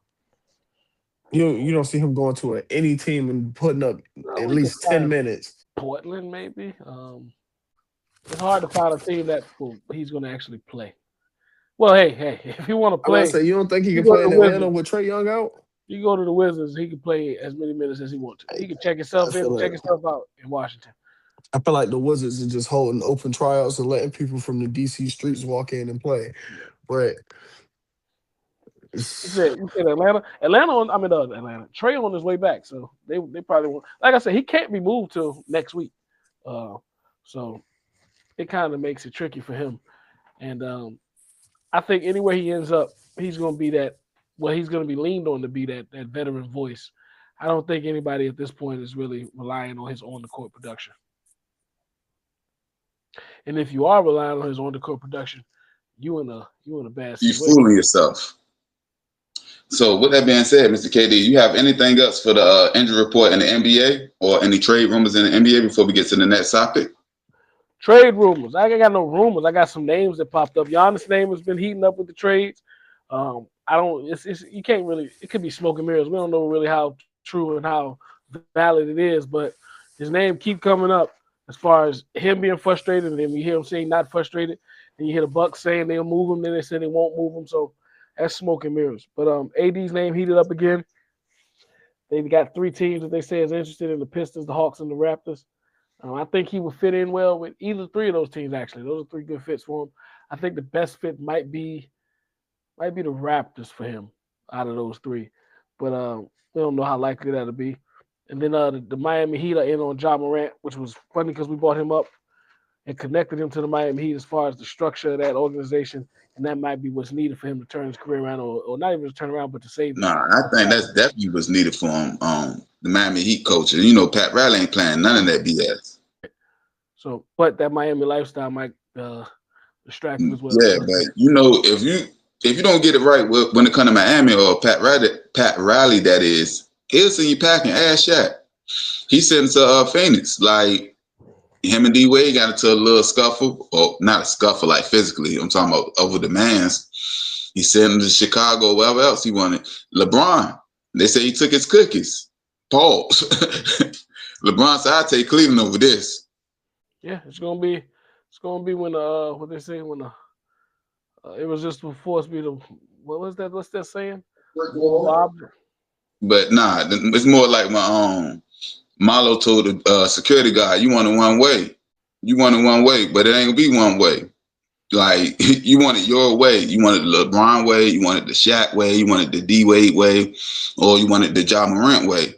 You don't see him going to any team and putting up at least 10 minutes. Portland, maybe. It's hard to find a team that he's going to actually play. Well, hey, if you want to play, you don't think he can play in Atlanta with Trae Young out? You go to the Wizards, he can play as many minutes as he wants to. He can check himself in, check himself out in Washington. I feel like the Wizards are just holding open tryouts and letting people from the DC streets walk in and play. But you said Atlanta. Atlanta. Trae on his way back, so they probably won't. Like I said, he can't be moved till next week. So it kind of makes it tricky for him. And I think anywhere he ends up, he's going to be that. Well, he's going to be leaned on to be that veteran voice. I don't think anybody at this point is really relying on his on-the-court production. And if you are relying on his on-the-court production, you in a bad situation. You're fooling yourself. So with that being said, Mr. KD, you have anything else for the injury report in the NBA or any trade rumors in the NBA before we get to the next topic? Trade rumors. I ain't got no rumors. I got some names that popped up. Giannis' name has been heating up with the trades. You can't really, it could be smoke and mirrors. We don't know really how true and how valid it is, but his name keep coming up as far as him being frustrated. And then we hear him saying not frustrated. Then you hear the Bucks saying they'll move him. Then they say they won't move him. So that's smoke and mirrors. But AD's name heated up again. They've got 3 teams that they say is interested in: the Pistons, the Hawks, and the Raptors. I think he would fit in well with either 3 of those teams, actually. Those are 3 good fits for him. I think the best fit might be the Raptors for him out of those 3. But we don't know how likely that'll be. And then the Miami Heat are in on Ja Morant, which was funny because we brought him up and connected him to the Miami Heat as far as the structure of that organization. And that might be what's needed for him to turn his career around, or not even to turn around, but to save him. Nah, I think that's definitely what's needed for him. The Miami Heat coach. And, you know, Pat Riley ain't playing none of that BS. So, but that Miami lifestyle might distract him as well. Yeah, but, you know, if you don't get it right when it comes to Miami or Pat Riley, that is, he'll send you packing ass shot. He sent to Phoenix. Like, him and D-Wade got into a little scuffle, or not a scuffle like physically. I'm talking about over demands. He sent him to Chicago, wherever else he wanted. LeBron, they say he took his cookies. Pause. LeBron said, "I'll take Cleveland over this." Yeah, it's gonna be when what they say when it was just before me to what's that saying? But nah, it's more like when Marlo told the security guard, "You want it one way. You want it one way, but it ain't gonna be one way. Like, you want it your way. You want it the LeBron way. You want it the Shaq way. You want it the D-Wade way, or you want it the Ja Morant way."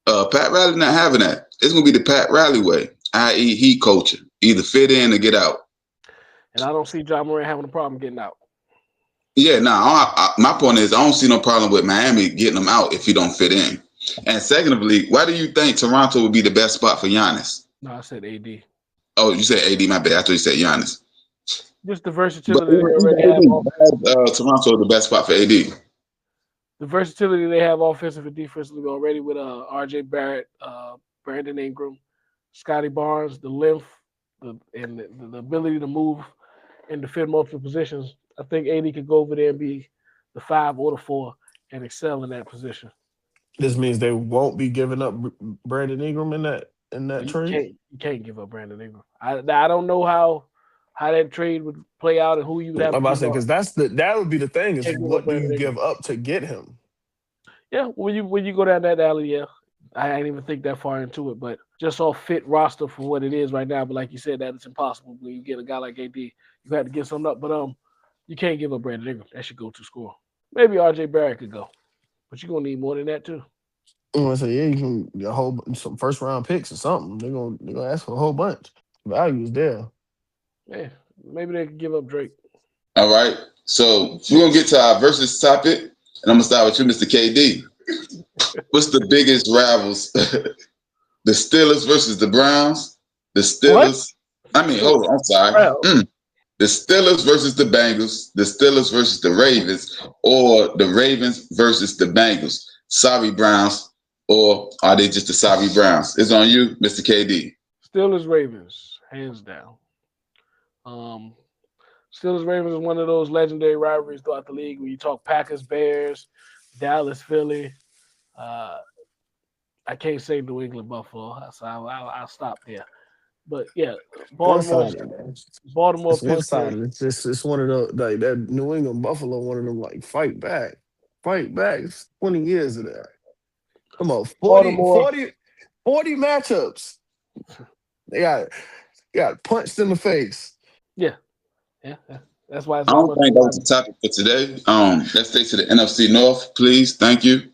Pat Riley not having that. It's gonna be the Pat Riley way, i.e., Heat coaching, either fit in or get out. And I don't see Ja Morant having a problem getting out. Yeah, my point is I don't see no problem with Miami getting him out if he don't fit in. And secondly, why do you think Toronto would be the best spot for Giannis? No, I said AD. Oh, you said AD, my bad. I thought you said Giannis. Just the versatility they already have. Toronto the best spot for AD. The versatility they have offensively and defensively already with RJ Barrett, Brandon Ingram, Scotty Barnes, the length, the ability to move and defend multiple positions. I think AD could go over there and be the 5 or the 4 and excel in that position. This means they won't be giving up Brandon Ingram in that trade. You can't give up Brandon Ingram. I don't know how that trade would play out and who you would have. I'm about to say because that would be the thing is what do you give up to get him? Yeah, when you go down that alley, yeah, I ain't even think that far into it, but just all fit roster for what it is right now. But like you said, that it's impossible when you get a guy like AD. You have to give something up, but you can't give up Brandon Ingram. That should go to score. Maybe RJ Barrett could go, but you're gonna need more than that too. I'm gonna say yeah, you can get some first round picks or something. They're gonna ask for a whole bunch. Value is there. Yeah, maybe they could give up Drake. All right, so we're gonna get to our versus topic, and I'm gonna start with you, Mr. KD. What's the biggest rivals? The Steelers versus the Browns. The Steelers. What? I mean, hold on. I'm sorry. The Steelers versus the Bengals. The Steelers versus the Ravens, or the Ravens versus the Bengals. Sorry, Browns, or are they just the sorry Browns? It's on you, Mr. KD. Steelers Ravens, hands down. Steelers Ravens is one of those legendary rivalries throughout the league. When you talk Packers, Bears, Dallas, Philly. I can't say New England, Buffalo, so I'll stop there. But yeah, Baltimore, Pittsburgh. It's one of those like that New England Buffalo, one of them like fight back. It's 20 years of that. Come on, 40 matchups. They got punched in the face. Yeah. That's why. I don't think that was the topic for today. Let's stay to the NFC North, please. Thank you.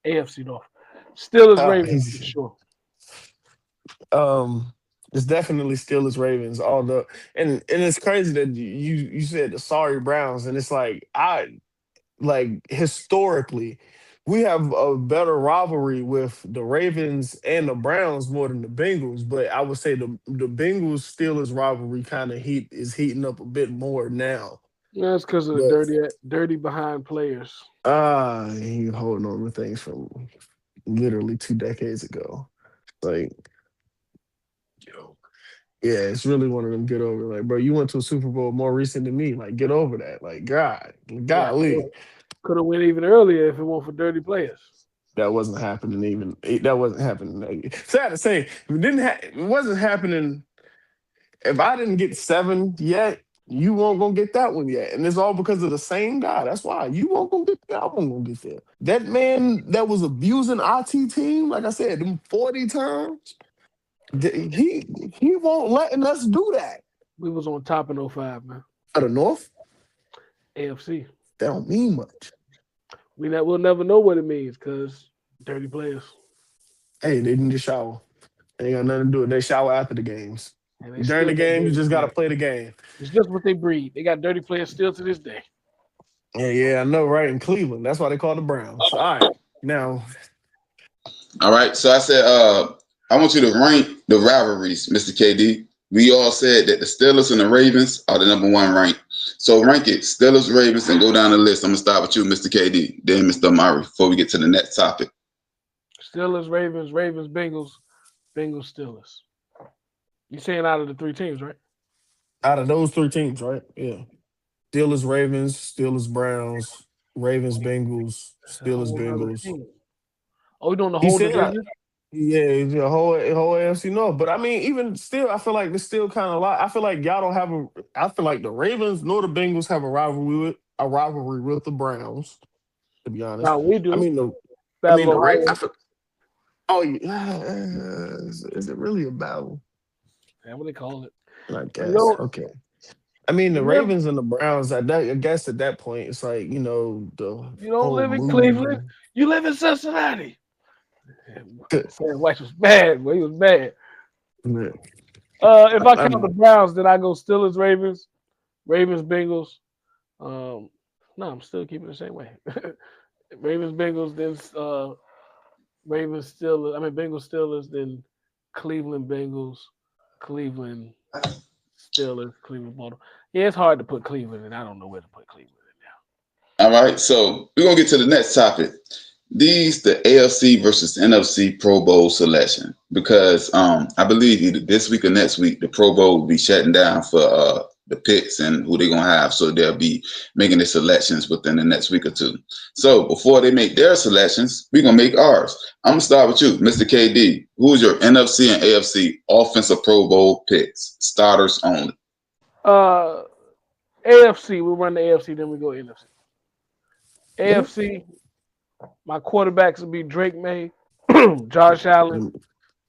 AFC North. Steelers Ravens for sure. It's definitely Steelers Ravens. Although, and it's crazy that you said the sorry Browns, and it's like historically, we have a better rivalry with the Ravens and the Browns more than the Bengals. But I would say the Bengals Steelers rivalry kind of is heating up a bit more now. Yeah, it's because of the dirty behind players. You're holding on to things from literally 2 decades ago. Like, yeah, it's really one of them get over. Like, bro, you went to a Super Bowl more recent than me. Like, get over that. Like, golly. Could have went even earlier if it weren't for dirty players. That wasn't happening That wasn't happening. Sad to say, it wasn't happening. If I didn't get 7 yet, you won't gonna get that one yet. And it's all because of the same guy. That's why you won't gonna get that. I won't gonna get there. That man that was abusing our team, like I said, them 40 times, he won't letting us do that. We was on top in 05, man. Out of North? AFC. That don't mean much. We'll never know what it means because dirty players. Hey, they need to shower. They ain't got nothing to do with it. They shower after the games. During the game, you just got to play the game. It's just what they breed. They got dirty players still to this day. Yeah, I know, right? In Cleveland. That's why they call the Browns. All right. Now. All right. So I said, I want you to rank the rivalries, Mr. KD. We all said that the Steelers and the Ravens are the number 1 rank. So rank it, Steelers, Ravens, and go down the list. I'm going to start with you, Mr. KD, then Mr. Murray, before we get to the next topic. Steelers, Ravens, Bengals, Steelers. You saying out of the 3 teams, right? Out of those 3 teams, right? Yeah. Steelers, Ravens, Steelers, Browns, Ravens, Bengals, Steelers, Bengals. Oh, we doing the whole division? Yeah, the whole AFC North. But I mean, even still, I feel like there's still kind of a lot. I feel like y'all don't have I feel like the Ravens nor the Bengals have a rivalry with the Browns. To be honest, no, we do. I mean the Ravens. Is it really a battle? That's what they call it. I guess. Okay. I mean, the Ravens and the Browns, I guess at that point, it's like, you don't live in Cleveland. You live in Cincinnati. Sam White was bad. He was bad. Yeah. If I count the Browns, then I go Steelers, Ravens, Bengals. No, I'm still keeping it the same way. Ravens, Bengals, then Bengals, Steelers, then Cleveland, Bengals, Cleveland, Steelers, Cleveland, Baltimore. Yeah, it's hard to put Cleveland in. I don't know where to put Cleveland in now. All right, so we're going to get to the next topic. The AFC versus NFC Pro Bowl selection, because I believe either this week or next week, the Pro Bowl will be shutting down for the picks and who they're gonna have. So they'll be making the selections within the next week or two. So before they make their selections, we're gonna make ours. I'm gonna start with you, Mr. KD. Who's your NFC and AFC offensive Pro Bowl picks? Starters only. AFC. We'll run the AFC, then we go NFC. AFC. My quarterbacks will be Drake May, Josh Allen.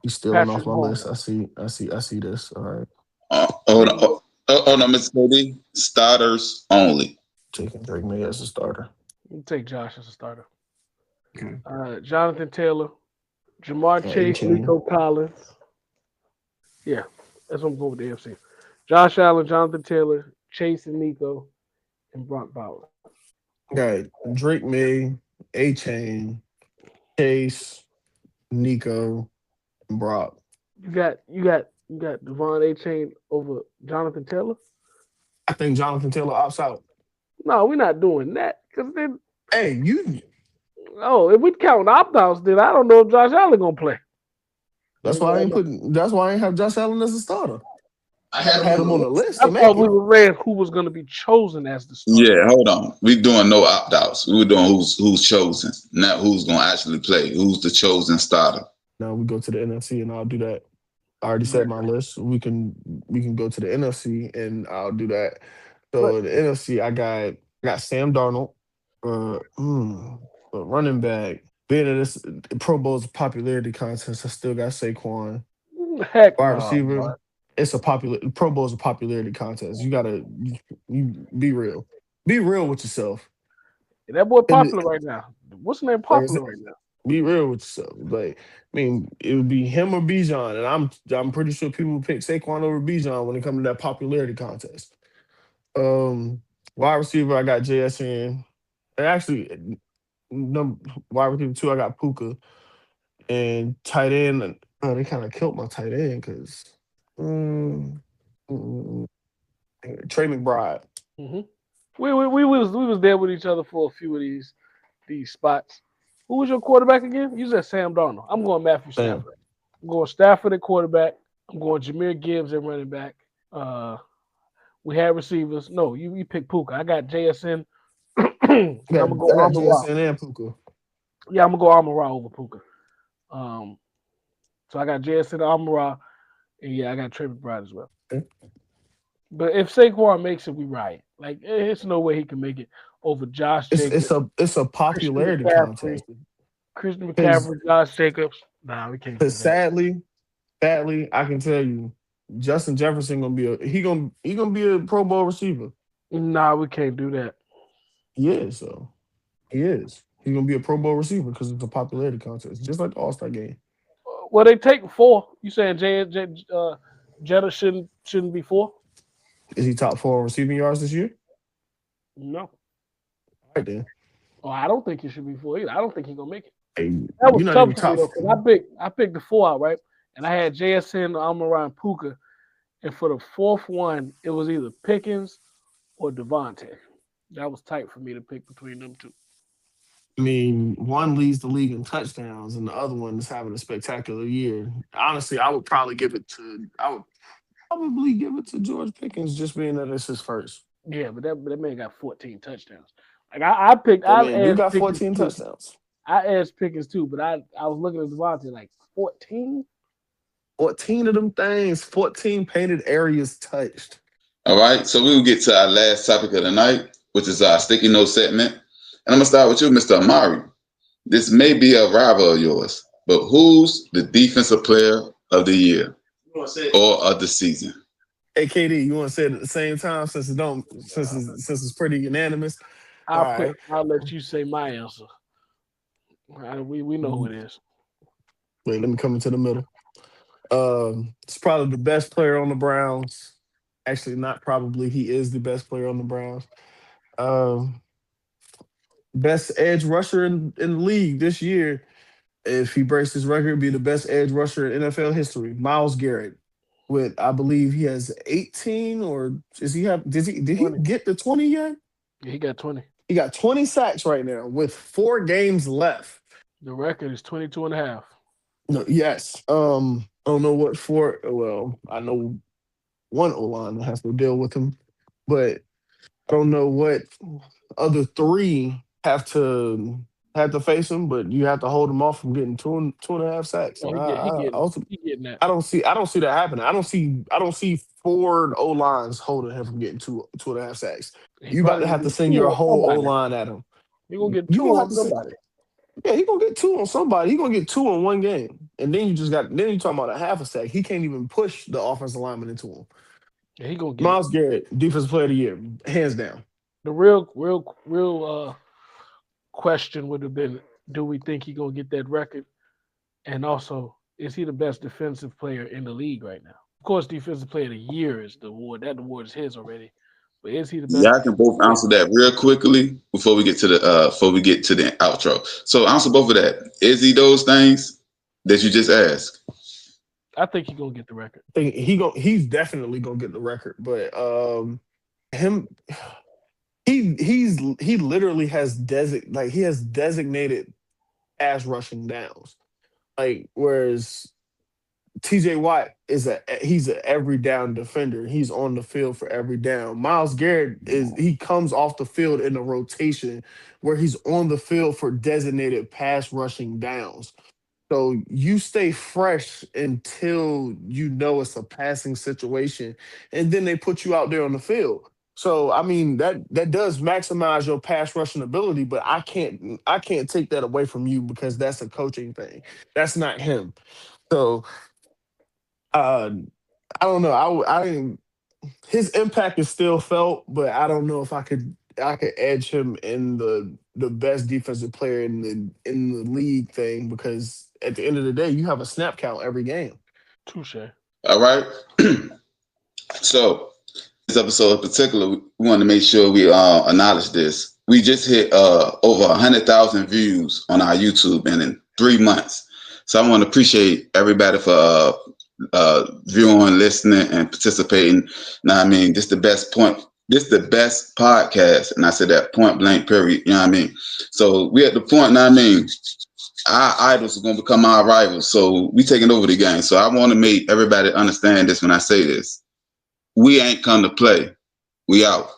He's stealing off my list. I see this. All right. Hold on, Mr. KD. Starters only. Taking Drake May as a starter. You take Josh as a starter. Okay. Jonathan Taylor, Jamar Chase, Nico Collins. Yeah, that's what I'm going with the AFC. Josh Allen, Jonathan Taylor, Chase and Nico, and Brock Bowers. Okay, Drake May, A-Chain, Chase, Nico, and Brock. You got Devon A-Chain over Jonathan Taylor? I think Jonathan Taylor opts out. No, we're not doing that. Cause then, hey, if we count opt-outs, then I don't know if Josh Allen gonna play. That's why I ain't have Josh Allen as a starter. I had him on the list. I thought we were read who was going to be chosen as the starter. Yeah, hold on. We're doing no opt-outs. We were doing who's chosen, not who's going to actually play. Who's the chosen starter? Now we go to the NFC, and I'll do that. I already said my list. We can go to the NFC, and I'll do that. So the NFC, I got Sam Darnold, running back. Being in this Pro Bowl's popularity contest, I still got Saquon. Heck, wide receiver. Man. It's Pro Bowl is a popularity contest. You gotta be real. Be real with yourself. Yeah, that boy popular right now. What's the name popular right now? Be real with yourself. Like, I mean, it would be him or Bijan, and I'm pretty sure people will pick Saquon over Bijan when it comes to that popularity contest. Wide receiver, I got JSN. And actually, wide receiver 2, I got Puka. And tight end, they kind of killed my tight end because Trey McBride. Mm-hmm. We was there with each other for a few of these spots. Who was your quarterback again? You said Sam Darnold. I'm going Matthew Stafford. I'm going Stafford at quarterback. I'm going Jahmyr Gibbs at running back. We had receivers. No, you picked Puka. I got JSN. I'm gonna go JSN and Puka. Yeah, I'm gonna go Amon-Ra over Puka. So I got JSN, Amon-Ra, and yeah, I got Trey McBride as well. Okay. But if Saquon makes it, we riot. Like, there's no way he can make it over Josh Jacobs. It's a popularity contest. Christian McCaffrey, Josh Jacobs. Nah, we can't. Because sadly, I can tell you, Justin Jefferson gonna be a Pro Bowl receiver. Nah, we can't do that. He is. He's gonna be a Pro Bowl receiver because it's a popularity contest, just like the All-Star game. Well, they take 4. You saying Jetta shouldn't be 4? Is he top 4 receiving yards this year? No. All right then. Oh, I don't think he should be 4 either. I don't think he's gonna make it. Hey, that was tough for me though, because I picked the 4 out, right? And I had JSN, Amon-Ra, and Puka. And for the 4th one, it was either Pickens or Devontae. That was tight for me to pick between them two. I mean, one leads the league in touchdowns, and the other one is having a spectacular year. Honestly, I would probably give it to George Pickens, just being that it's his first. Yeah, but that man got 14 touchdowns. Like I picked. You got 14 touchdowns. I asked Pickens too, but I was looking at Devontae like 14. 14 of them things. 14 painted areas touched. All right, so we will get to our last topic of the night, which is our sticky note segment. And I'm going to start with you, Mr. Amari. This may be a rival of yours, but who's the defensive player of the year or of the season? Hey, KD, you want to say it at the same time since it's pretty unanimous? I'll let you say my answer. We know who it is. Wait, let me come into the middle. It's probably the best player on the Browns. Actually, not probably. He is the best player on the Browns. Best edge rusher in the league this year. If he breaks his record, be the best edge rusher in NFL history. Myles Garrett, with I believe he has 18, or did he get the 20 yet? Yeah, he got 20. He got 20 sacks right now with 4 games left. The record is 22.5. No, yes. I don't know what for. Well, I know one O-line that has to deal with him. but I don't know what other three have to face him, but you have to hold him off from getting two and a half sacks. Oh, And he getting that. I don't see that happening. I don't see 4 O lines holding him from getting two and a half sacks. You about to have to send your whole O line at him. You're gonna get 2 on somebody. Yeah, he's gonna get 2 on somebody. He's gonna get 2 in one game. And then you're talking about a half a sack. He can't even push the offensive lineman into him. Yeah, he gonna get Myles Garrett, defensive player of the year, hands down. The real question would have been, do we think he gonna get that record? And also, is he the best defensive player in the league right now? Of course, defensive player of the year is the award. That award is his already. But is he the best? Yeah, I can both answer that real quickly before we get to the outro. So answer both of that. Is he those things that you just asked? I think he's gonna get the record. He's definitely gonna get the record, but he literally has designated pass rushing downs. Like, whereas TJ Watt he's an every down defender. He's on the field for every down. Myles Garrett he comes off the field in a rotation where he's on the field for designated pass rushing downs. So you stay fresh until you know it's a passing situation, and then they put you out there on the field. So I mean that does maximize your pass rushing ability, but I can't take that away from you because that's a coaching thing. That's not him. So I don't know. His impact is still felt, but I don't know if I could edge him in the best defensive player in the league thing, because at the end of the day, you have a snap count every game. Touche. All right. So this episode in particular, we want to make sure we acknowledge this. We just hit over 100,000 views on our YouTube in 3 months. So I want to appreciate everybody for viewing, listening, and participating. Now, I mean, this is the best podcast, and I said that point blank, period. You know what I mean? So we at the point now, I mean, our idols are going to become our rivals. So we taking over the game. So I want to make everybody understand this when I say this. We ain't come to play. We out.